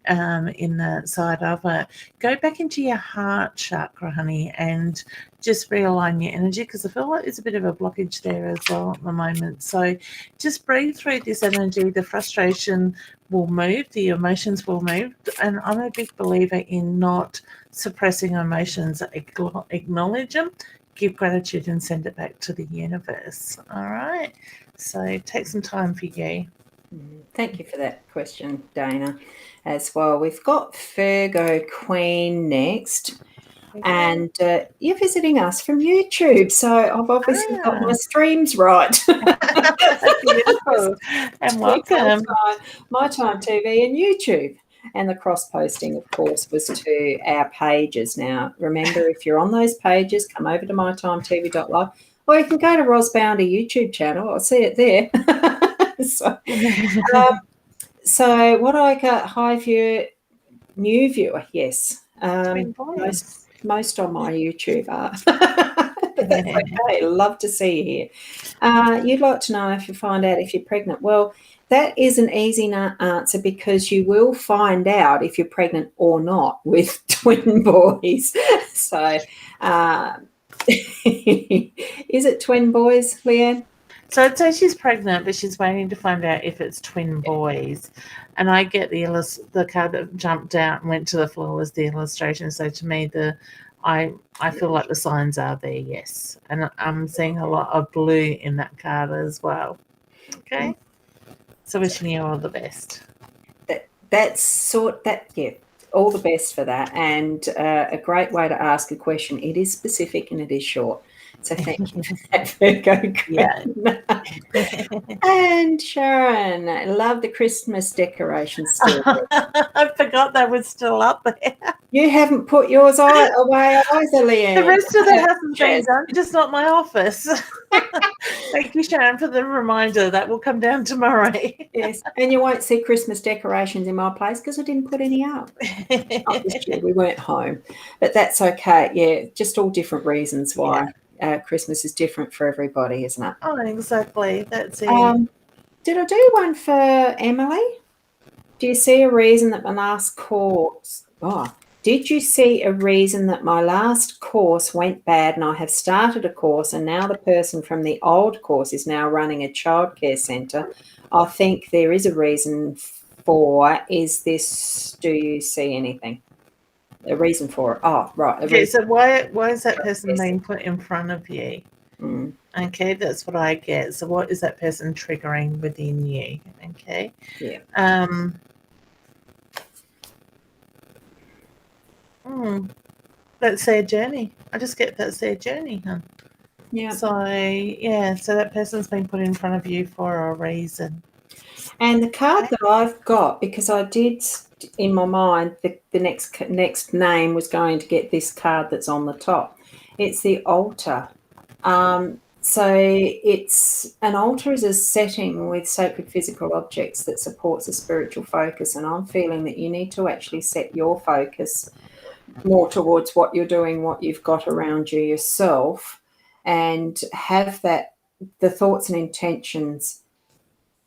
in that side of it. Go back into your heart chakra, honey, and just realign your energy, because I feel like there's a bit of a blockage there as well at the moment. So just breathe through this energy. The frustration will move, the emotions will move, and I'm a big believer in not suppressing emotions. Acknowledge them, give gratitude, and send it back to the universe. All right, so take some time for you. Thank you for that question, Dana, as well. We've got Virgo Queen next. And you're visiting us from YouTube, so I've obviously got my streams right. Beautiful. And welcome. My Time TV and YouTube. And the cross-posting, of course, was to our pages. Now, remember, if you're on those pages, come over to mytimetv.live, or you can go to Ros Boundy YouTube channel. I'll see it there. So what I got, high view, new viewer, yes. Most on my YouTube are. But that's okay. Love to see you here. You'd like to know if you find out if you're pregnant. Well, that is an easy answer, because you will find out if you're pregnant or not with twin boys. So is it twin boys, Leanne? So I'd say she's pregnant, but she's waiting to find out if it's twin boys. And I get the card that jumped out and went to the floor was the illustration. So to me, I feel like the signs are there, yes. And I'm seeing a lot of blue in that card as well. Okay. So wishing you all the best. All the best for that. And a great way to ask a question. It is specific and it is short. So thank you for that, Virgo. Yeah. And Sharon, I love the Christmas decorations still. I forgot they were still up there. You haven't put yours away either, Leanne. The rest of it hasn't been done, just not my office. Thank you, Sharon, for the reminder. That will come down tomorrow. Yes, and you won't see Christmas decorations in my place because I didn't put any up. Not this year, we weren't home. But that's okay. Yeah, just all different reasons why Christmas is different for everybody, isn't it? Oh, exactly. That's it. Did I do one for Emily? Do you see a reason that my last course... did you see a reason that my last course went bad and I have started a course and now the person from the old course is now running a childcare centre? I think there is a reason for... Is this... Do you see anything? A reason for it. Oh, right. Okay, so why is that person being put in front of you? Mm. Okay, that's what I get. So what is that person triggering within you? Okay. Yeah. That's their journey. I just get that's their journey, huh? Yeah. So so that person's been put in front of you for a reason. And the card that I've got, because I did in my mind, the next name was going to get this card that's on the top. It's the altar. So it's an altar is a setting with sacred physical objects that supports a spiritual focus. And I'm feeling that you need to actually set your focus more towards what you're doing, what you've got around you yourself, and have the thoughts and intentions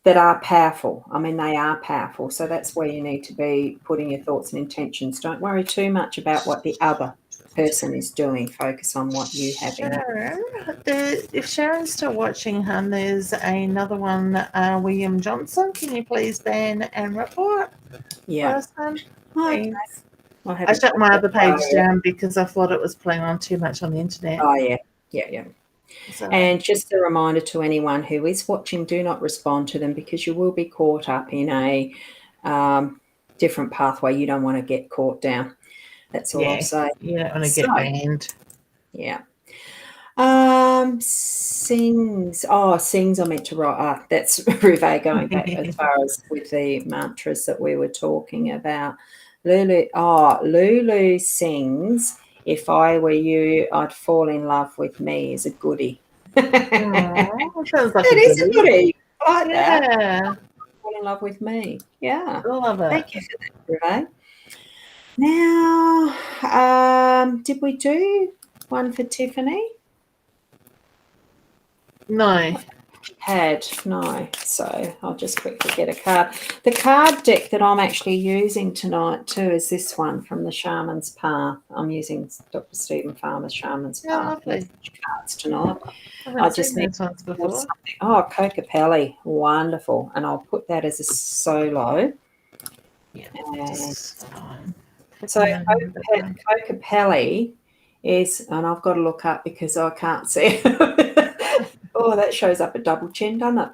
that are powerful. I mean, they are powerful. So that's where you need to be putting your thoughts and intentions. Don't worry too much about what the other person is doing. Focus on what you have in it. If Sharon's still watching, hun, there's another one, William Johnson. Can you please ban and report? Yeah. Okay. I shut my other page down because I thought it was playing on too much on the internet. Oh, yeah. Yeah. So. And just a reminder to anyone who is watching, do not respond to them because you will be caught up in a different pathway. You don't want to get caught down. That's all I'll say. You don't want to get banned. Yeah. Sings. Sings I meant to write. That's Rive going back as far as with the mantras that we were talking about. Lulu sings, if I were you, I'd fall in love with me is a goodie. Sounds like it is a goodie. I like that. Yeah. Fall in love with me. Yeah. I love it. Thank you for that, Rive. Now, did we do one for Tiffany? No. No. So I'll just quickly get a card. The card deck that I'm actually using tonight too is this one from the Shaman's Path. I'm using Dr. Stephen Farmer's Shaman's Path cards tonight. I just need ones before. Something. Kokopelli. Wonderful. And I'll put that as a solo. Yeah. So Kokopelli is, and I've got to look up because I can't see it. Oh, that shows up a double chin, doesn't it?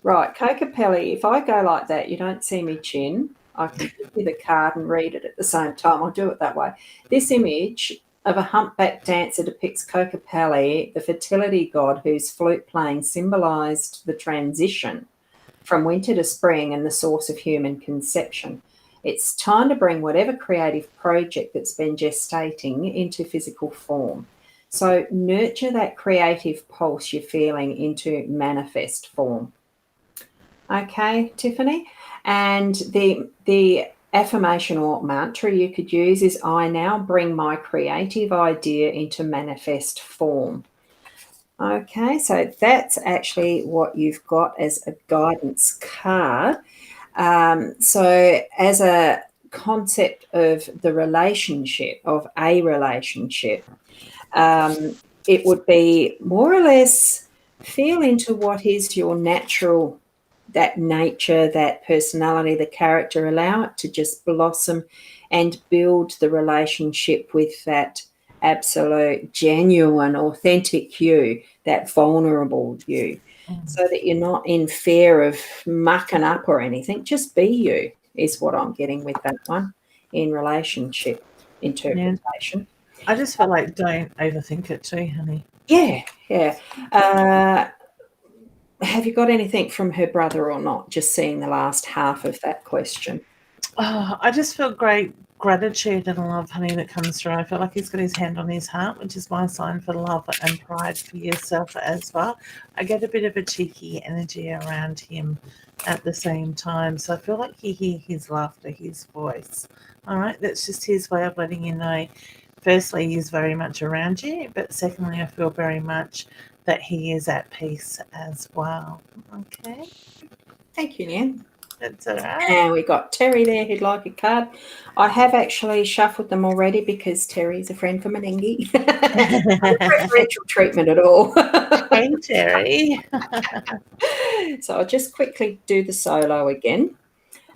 Right, Kokopelli, if I go like that, you don't see me chin. I can give you the card and read it at the same time. I'll do it that way. This image of a humpback dancer depicts Kokopelli, the fertility god whose flute playing symbolised the transition from winter to spring and the source of human conception. It's time to bring whatever creative project that's been gestating into physical form. So nurture that creative pulse you're feeling into manifest form. Okay, Tiffany? And the affirmation or mantra you could use is, I now bring my creative idea into manifest form. Okay, so that's actually what you've got as a guidance card. So as a concept of the relationship, of a relationship, it would be more or less feel into what is your natural, that nature, that personality, the character, allow it to just blossom and build the relationship with that absolute, genuine, authentic you, that vulnerable you, so that you're not in fear of mucking up or anything. Just be you is what I'm getting with that one in relationship interpretation. I just feel like don't overthink it too, honey. Yeah. have you got anything from her brother or not? Just seeing the last half of that question. Oh, I just feel great gratitude and love, honey, that comes through. I feel like he's got his hand on his heart, which is my sign for love and pride for yourself as well. I get a bit of a cheeky energy around him at the same time. So I feel like you hear his laughter, his voice. All right, that's just his way of letting you know. Firstly, he's very much around you, but secondly, I feel very much that he is at peace as well. Okay, Thank you, Leanne. that's all right. And we got Terry there who'd like a card. I have actually shuffled them already because Terry's a friend from Menengi. No preferential treatment at all. Hey, Terry. So I'll just quickly do the solo again.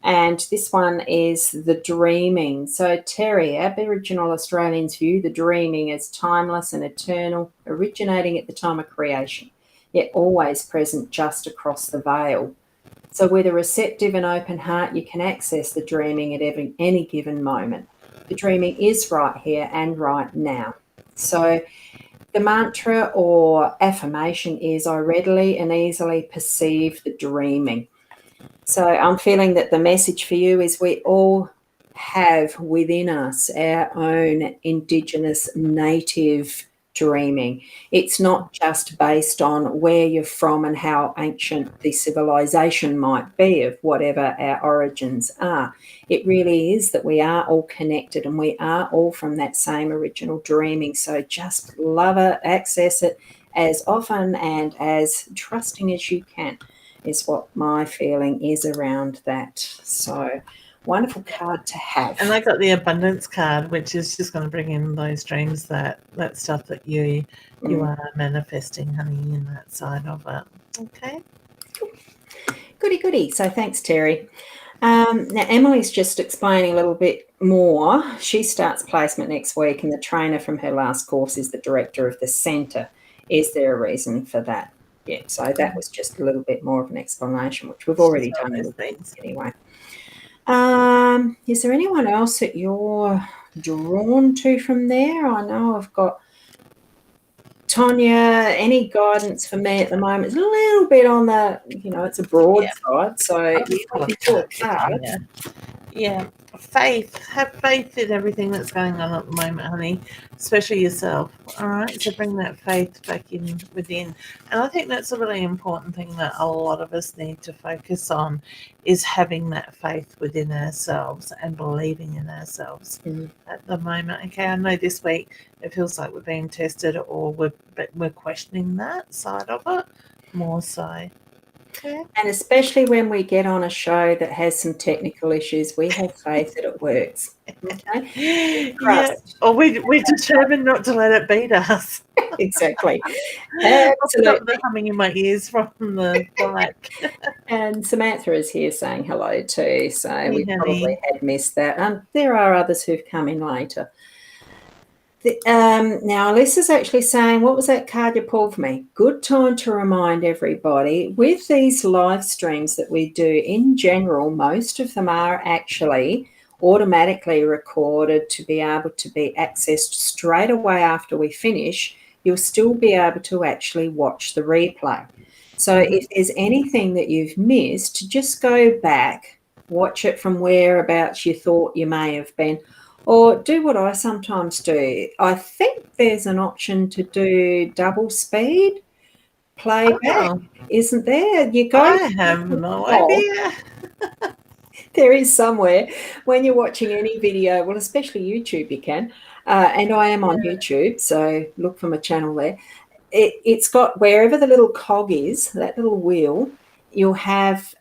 And this one is the dreaming. So Terry, Aboriginal Australians view the dreaming as timeless and eternal, originating at the time of creation, yet always present just across the veil. So with a receptive and open heart, you can access the dreaming at any given moment. The dreaming is right here and right now. So the mantra or affirmation is, I readily and easily perceive the dreaming. So I'm feeling that the message for you is we all have within us our own Indigenous native dreaming. It's not just based on where you're from and how ancient the civilization might be of whatever our origins are. It really is that we are all connected and we are all from that same original dreaming. So just love it, access it as often and as trusting as you can, is what my feeling is around that. So wonderful card to have. And I got the abundance card, which is just going to bring in those dreams, that stuff that you are manifesting, honey, in that side of it. Okay. Goody. So thanks, Terry. Now Emily's just explaining a little bit more. She starts placement next week, and the trainer from her last course is the director of the centre. Is there a reason for that? Yeah, so that was just a little bit more of an explanation, which we've already done a little bit anyway. Is there anyone else that you're drawn to from there? I know I've got Tonya. Any guidance for me at the moment? It's a little bit on the, it's a broad side. So yeah, faith. Have faith in everything that's going on at the moment, honey, especially yourself. All right, so bring that faith back in within. And I think that's a really important thing that a lot of us need to focus on, is having that faith within ourselves and believing in ourselves at the moment. Okay, I know this week it feels like we're being tested, or we're questioning that side of it more so. Okay. And especially when we get on a show that has some technical issues, we have faith that it works. Okay? Yeah. Or we're determined not to let it beat us. Exactly. Absolutely. The humming in my ears from the bike. And Samantha is here saying hello too, so Hey, we honey. probably had missed that. There are others who've come in later. Now, Alyssa's actually saying, what was that card you pulled for me? Good time to remind everybody, with these live streams that we do, in general, most of them are actually automatically recorded to be able to be accessed straight away after we finish. You'll still be able to actually watch the replay. So if there's anything that you've missed, just go back, watch it from whereabouts you thought you may have been. Or do what I sometimes do. I think there's an option to do double speed playback, isn't there? I have no idea. There is somewhere when you're watching any video, well, especially YouTube, you can. And I am on YouTube, so look for my channel there. It's got, wherever the little cog is, that little wheel, you'll have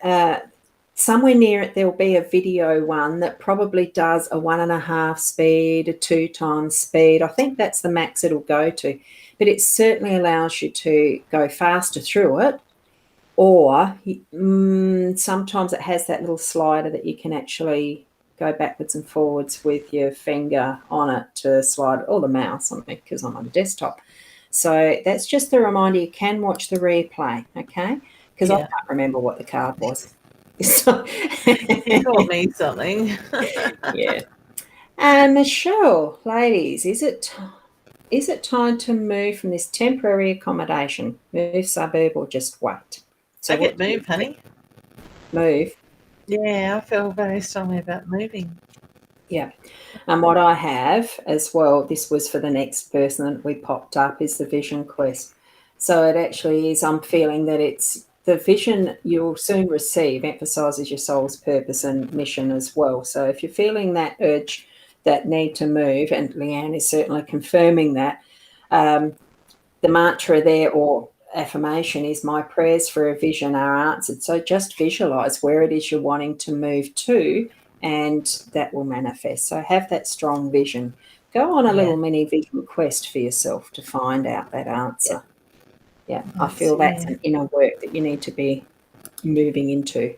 somewhere near it, there'll be a video one that probably does a 1.5 speed, a 2 times speed. I think that's the max it'll go to, but it certainly allows you to go faster through it. Or sometimes it has that little slider that you can actually go backwards and forwards with your finger on it to slide, or the mouse on me, because I'm on a desktop. So that's just the reminder, you can watch the replay, okay? Because I can't remember what the card was. You taught me something. Yeah. And Michelle, ladies, is it time to move from this temporary accommodation, move suburb, or just wait? So I get move, honey. Move. Yeah, I feel very strongly about moving. Yeah. And what I have as well, this was for the next person that we popped up, is the vision quest. So it actually is, I'm feeling that it's the vision you'll soon receive emphasizes your soul's purpose and mission as well. So if you're feeling that urge, that need to move, and Leanne is certainly confirming that, the mantra there or affirmation is, my prayers for a vision are answered. So just visualize where it is you're wanting to move to, and that will manifest. So have that strong vision. Go on a little mini vision quest for yourself to find out that answer. Yeah, I feel that's an inner work that you need to be moving into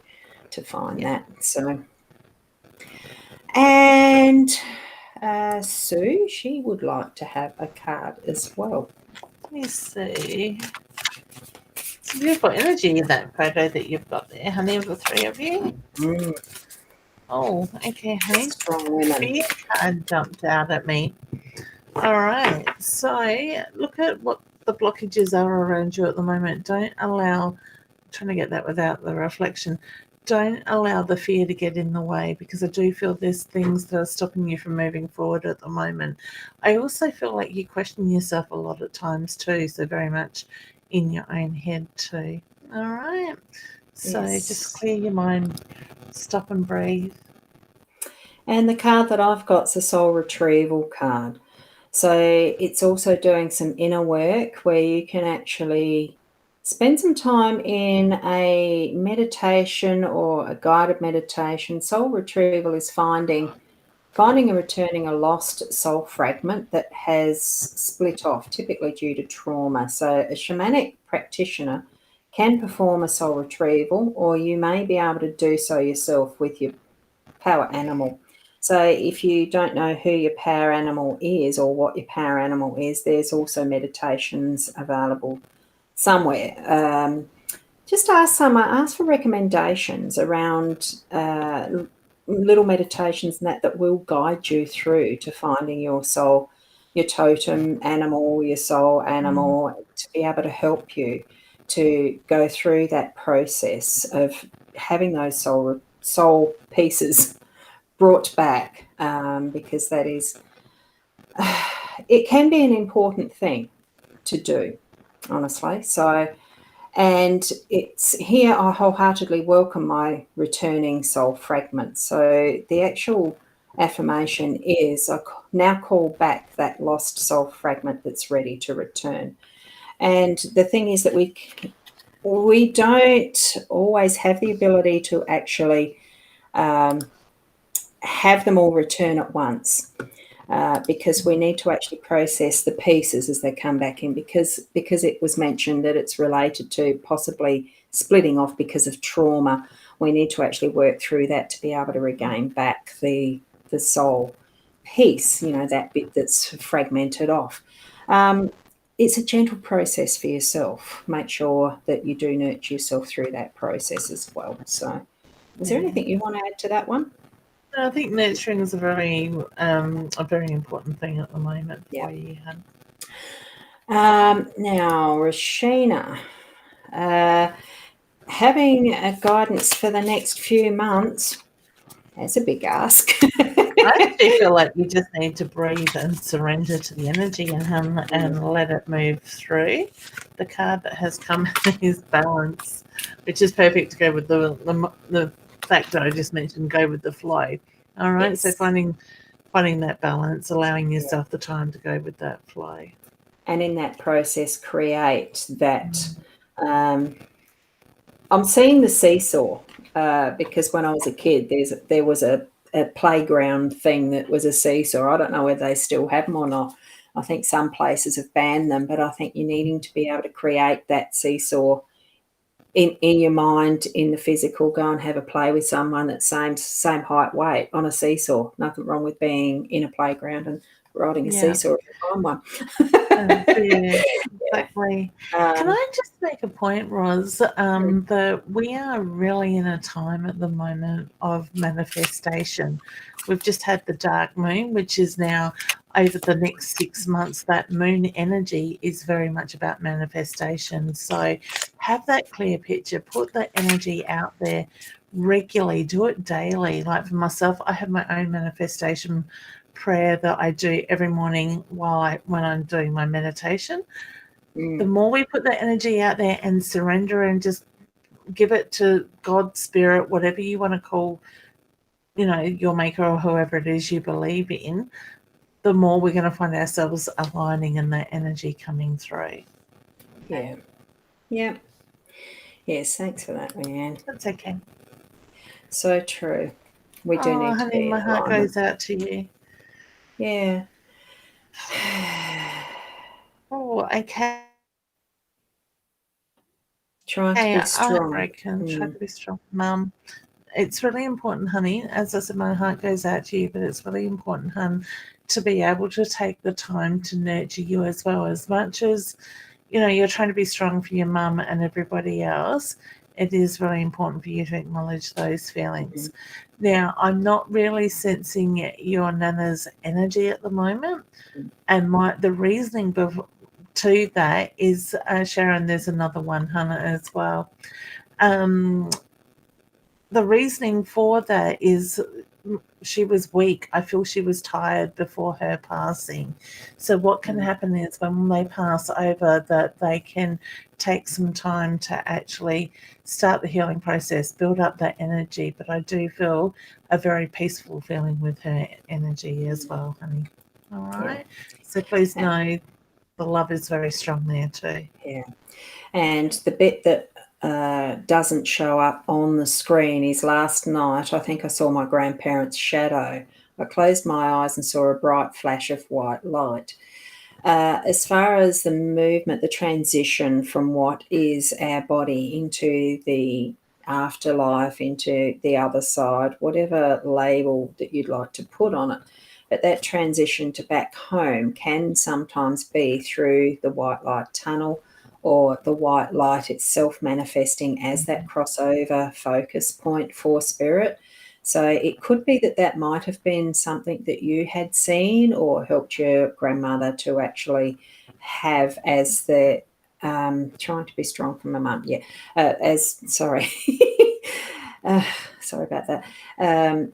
to find that. So, and Sue, she would like to have a card as well. Let me see. Some beautiful energy in that photo that you've got there, honey, of the three of you. Oh, okay, honey. Strong women. Fear card jumped out at me. All right, so look at what the blockages are around you at the moment. Don't allow, I'm trying to get that without the reflection, don't allow the fear to get in the way, because I do feel there's things that are stopping you from moving forward at the moment. I also feel like you question yourself a lot at times too, so very much in your own head too. All right, so just clear your mind, stop and breathe. And the card that I've got is a soul retrieval card. So it's also doing some inner work where you can actually spend some time in a meditation or a guided meditation. Soul retrieval is finding and returning a lost soul fragment that has split off, typically due to trauma. So a shamanic practitioner can perform a soul retrieval, or you may be able to do so yourself with your power animal. So if you don't know who your power animal is or what your power animal is, there's also meditations available somewhere. Just ask for recommendations around little meditations and that will guide you through to finding your soul, your totem animal, your soul animal, to be able to help you to go through that process of having those soul pieces brought back, because that is, it can be an important thing to do, honestly. So, and it's here I wholeheartedly welcome my returning soul fragments. So the actual affirmation is, I now call back that lost soul fragment that's ready to return. And the thing is that we don't always have the ability to actually have them all return at once, because we need to actually process the pieces as they come back in, because it was mentioned that it's related to possibly splitting off because of trauma. We need to actually work through that to be able to regain back the soul piece, that bit that's fragmented off. It's a gentle process for yourself. Make sure that you do nurture yourself through that process as well. So is there anything you want to add to that one? I think nurturing is a very important thing at the moment for you, hun. Now, Rashina, having a guidance for the next few months, that's a big ask. I actually feel like you just need to breathe and surrender to the energy and let it move through. The card that has come is balance, which is perfect to go with the fact that I just mentioned, go with the flow. All right, yes. So finding that balance, allowing yourself the time to go with that flow. And in that process, create that. I'm seeing the seesaw, because when I was a kid, there was a playground thing that was a seesaw. I don't know whether they still have them or not. I think some places have banned them, but I think you're needing to be able to create that seesaw in your mind, in the physical. Go and have a play with someone that's same height, weight on a seesaw. Nothing wrong with being in a playground and riding a Yeah. seesaw if you find one. Yeah, exactly. Can I just make a point, Ros, that we are really in a time at the moment of manifestation. We've just had the dark moon, which is now over the next 6 months. That moon energy is very much about manifestation. So have that clear picture, put that energy out there regularly, do it daily. Like for myself, I have my own manifestation prayer that I do every morning when I'm doing my meditation. The more we put that energy out there and surrender and just give it to God, Spirit, whatever you want to call, your maker or whoever it is you believe in, the more we're going to find ourselves aligning and that energy coming through. Yeah. Yeah. Yes, thanks for that, Leanne. That's okay. So true. We do need to be in my heart alignment. goes out to you. Yeah. Okay. Trying to be strong. Try to be strong, Mum. It's really important, honey. As I said, my heart goes out to you, but it's really important, hun, to be able to take the time to nurture you as well. As much as, you're trying to be strong for your mum and everybody else, it is really important for you to acknowledge those feelings. Now, I'm not really sensing your Nana's energy at the moment, and the reasoning to that is, Sharon, there's another one, Hannah, as well. The reasoning for that is she was weak. I feel she was tired before her passing. So what can happen is when they pass over, that they can take some time to actually start the healing process, build up that energy. But I do feel a very peaceful feeling with her energy as well, honey. All right. Yeah. So please know the love is very strong there too. Yeah. And the bit that doesn't show up on the screen is last night, I think I saw my grandparents' shadow. I closed my eyes and saw a bright flash of white light. As far as the movement, the transition from what is our body into the afterlife, into the other side, whatever label that you'd like to put on it, but that transition to back home can sometimes be through the white light tunnel, or the white light itself manifesting as that crossover focus point for spirit. So it could be that might have been something that you had seen or helped your grandmother to actually have as the trying to be strong for my mum. Yeah, sorry, sorry about that.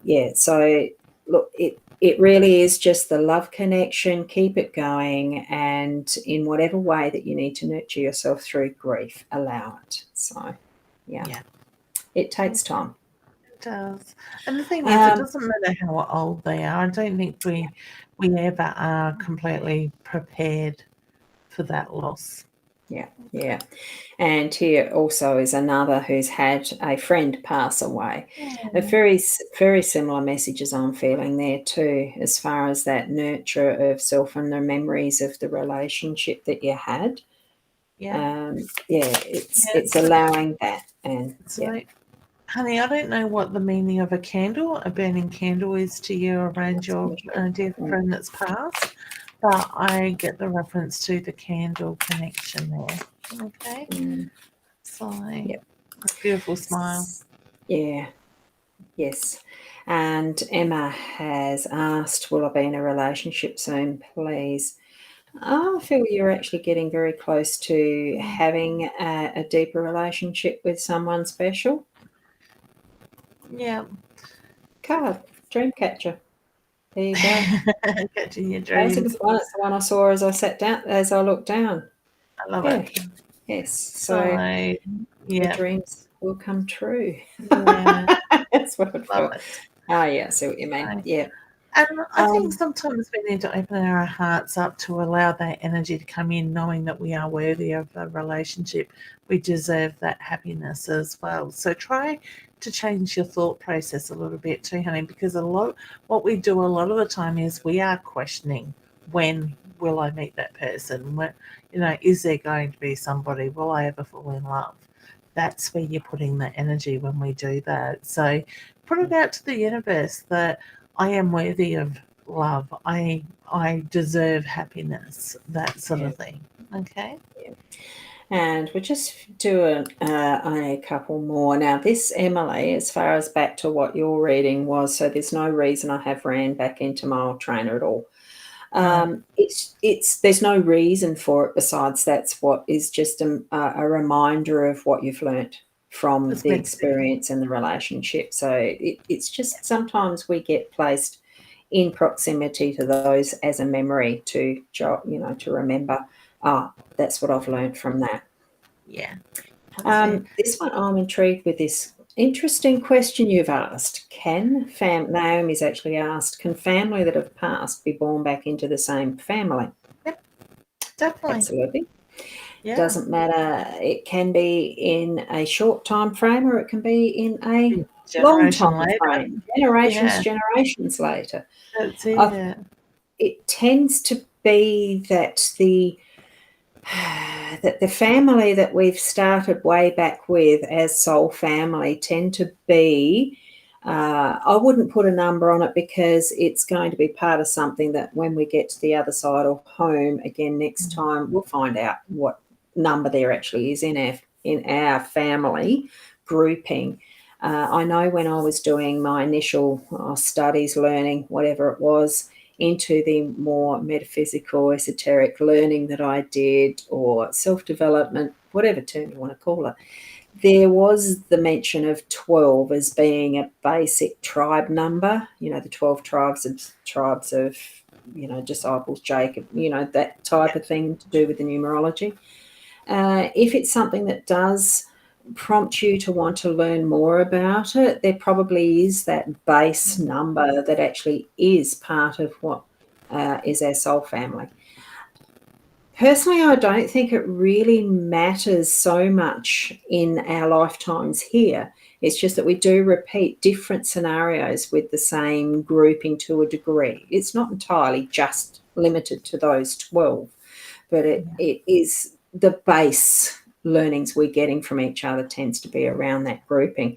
Yeah, so look, it really is just the love connection. Keep it going, and in whatever way that you need to nurture yourself through grief, allow it. So, yeah. It takes time. It does. And the thing is, it doesn't matter how old they are. I don't think we ever are completely prepared for that loss. Yeah, yeah. And here also is another who's had a friend pass away. A very, very similar messages I'm feeling there too, as far as that nurture of self and the memories of the relationship that you had. Yeah. It's allowing that. And honey, I don't know what the meaning of a burning candle is to you around your dear friend that's passed, but I get the reference to the candle connection there. Okay. So, a beautiful smile. Yeah. Yes. And Emma has asked, will I be in a relationship soon, please? I feel you're actually getting very close to having a deeper relationship with someone special. Yeah. Card, dream catcher. There you go. Catching your dreams. That's a good one. It's the one I saw as I looked down. I love it. Yes. So your dreams will come true. Yeah. That's what I felt. Oh, yeah, I see what you mean. Yeah. And I think sometimes we need to open our hearts up to allow that energy to come in, knowing that we are worthy of a relationship. We deserve that happiness as well. So try to change your thought process a little bit too, honey, because what we do a lot of the time is we are questioning, when will I meet that person? When, is there going to be somebody? Will I ever fall in love? That's where you're putting the energy when we do that. So put it out to the universe that I am worthy of love. I deserve happiness, that sort of thing. Okay. Yeah. And we'll just do a couple more. Now, this, Emily, as far as back to what your reading was, so there's no reason I have ran back into my old trainer at all. It's there's no reason for it besides that's what is just a reminder of what you've learnt from It's the meant to be. experience and the relationship. So it's just sometimes we get placed in proximity to those as a memory to remember, that's what I've learnt from that. Yeah. That's it. This one, I'm intrigued with this interesting question you've asked. Naomi's actually asked, can family that have passed be born back into the same family? Yep, definitely. Absolutely. Yeah. Doesn't matter. It can be in a short time frame or it can be in a long time frame. Generations later. That's it. It tends to be that the family that we've started way back with as soul family tend to be, I wouldn't put a number on it because it's going to be part of something that when we get to the other side or home again next time, we'll find out what number there actually is in our family grouping. I know when I was doing my initial studies, learning, whatever it was, into the more metaphysical, esoteric learning that I did, or self-development, whatever term you want to call it, there was the mention of 12 as being a basic tribe number, the 12 tribes of disciples, Jacob, that type of thing to do with the numerology. If it's something that does prompt you to want to learn more about it, there probably is that base number that actually is part of what is our soul family. Personally, I don't think it really matters so much in our lifetimes here. It's just that we do repeat different scenarios with the same grouping to a degree. It's not entirely just limited to those 12, but it is the base learnings we're getting from each other tends to be around that grouping,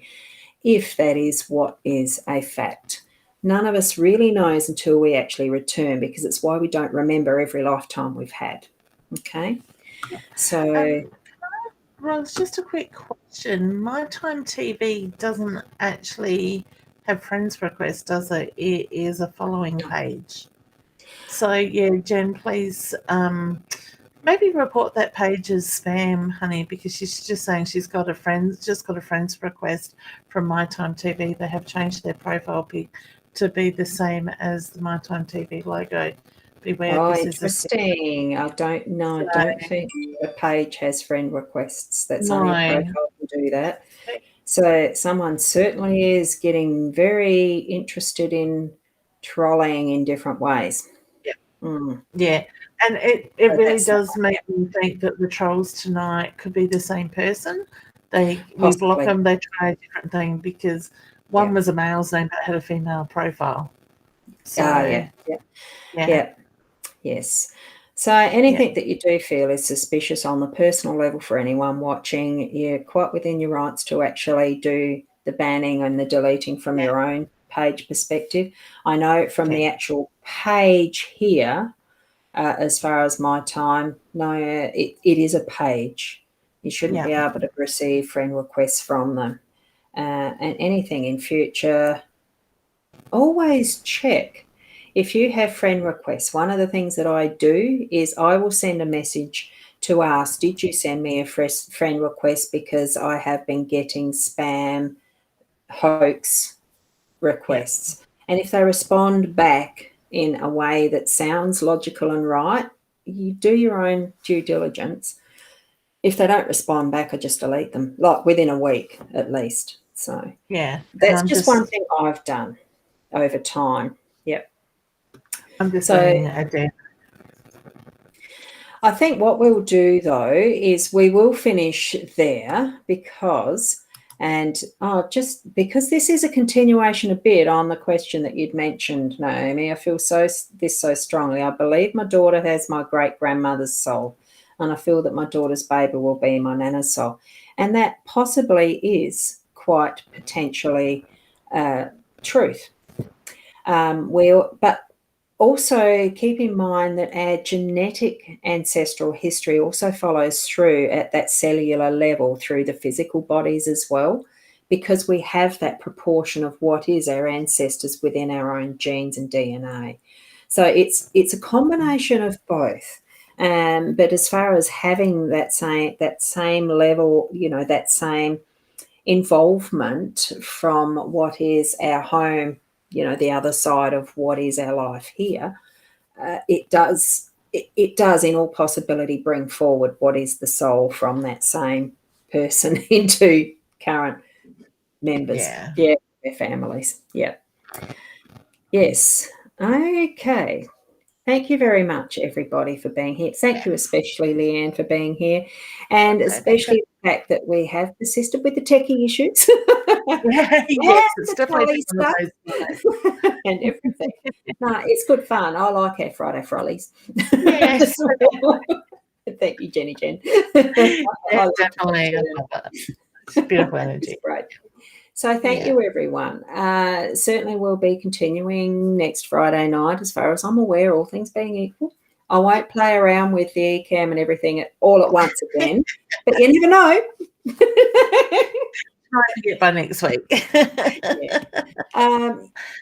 if that is what is a fact. None of us really knows until we actually return, because it's why we don't remember every lifetime we've had. Okay? So... Ros, just a quick question. My Time TV doesn't actually have friends requests, does it? It is a following page. So, yeah, Jen, please maybe report that page as spam, honey, because she's just saying she's got a friend's request from My Time TV. They have changed their profile pic to be the same as the My Time TV logo. Beware, this interesting. I don't know. I don't think the page has friend requests. That's only a profile can do that. So someone certainly is getting very interested in trolling in different ways. Yeah, and it really does make me think that the trolls tonight could be the same person. We block them, they try a different thing, because one was a male's name but had a female profile. So, yes. So anything that you do feel is suspicious on the personal level for anyone watching, you're quite within your rights to actually do the banning and the deleting from your own page perspective. I know from the actual page here, as far as My Time, no, it is a page. You shouldn't be able to receive friend requests from them. And anything in future, always check. If you have friend requests, one of the things that I do is I will send a message to ask, did you send me a friend request, because I have been getting spam, hoax requests. And if they respond back in a way that sounds logical and right, you do your own due diligence. If they don't respond back, I just delete them, like within a week at least. So that's just one thing I've done over time. Yep. I'm just saying again. I think what we'll do though is we will finish there, because just because this is a continuation a bit on the question that you'd mentioned, Naomi. I feel so strongly. I believe my daughter has my great-grandmother's soul, and I feel that my daughter's baby will be my nana's soul. And that possibly is quite potentially truth. But also keep in mind that our genetic ancestral history also follows through at that cellular level through the physical bodies as well, because we have that proportion of what is our ancestors within our own genes and DNA. So it's a combination of both. But as far as having that same level, that same involvement from what is our home, the other side of what is our life here, it does in all possibility bring forward what is the soul from that same person into current members, their families. Yes. Okay. Thank you very much, everybody, for being here. Thank you especially, Leanne, for being here, and especially the fact that we have persisted with the techie issues. Yes, it's definitely one of those and everything. No, it's good fun. I like our Friday frollies. Yes. Thank you, Jenny Jen. Definitely. I love it. It's beautiful energy. It's great. So thank you, everyone. Certainly we'll be continuing next Friday night, as far as I'm aware, all things being equal. I won't play around with the cam and everything all at once again, but you never know. Try to get by next week.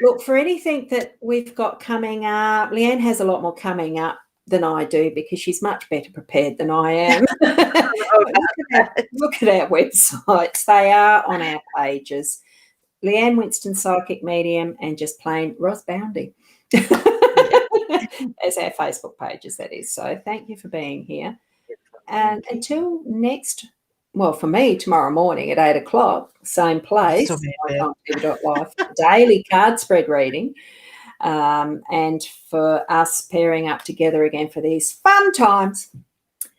Look, for anything that we've got coming up, Leanne has a lot more coming up than I do because she's much better prepared than I am. Look at our websites. They are on our pages. Leanne Winston Psychic Medium and just plain Ros Boundy as our Facebook pages, that is. So thank you for being here. And until next, well, for me, tomorrow morning at 8 o'clock, same place, live, daily card spread reading. And for us pairing up together again for these fun times.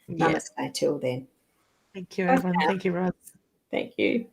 Namaste till then. Thank you, everyone. Thank you, Ros. Thank you.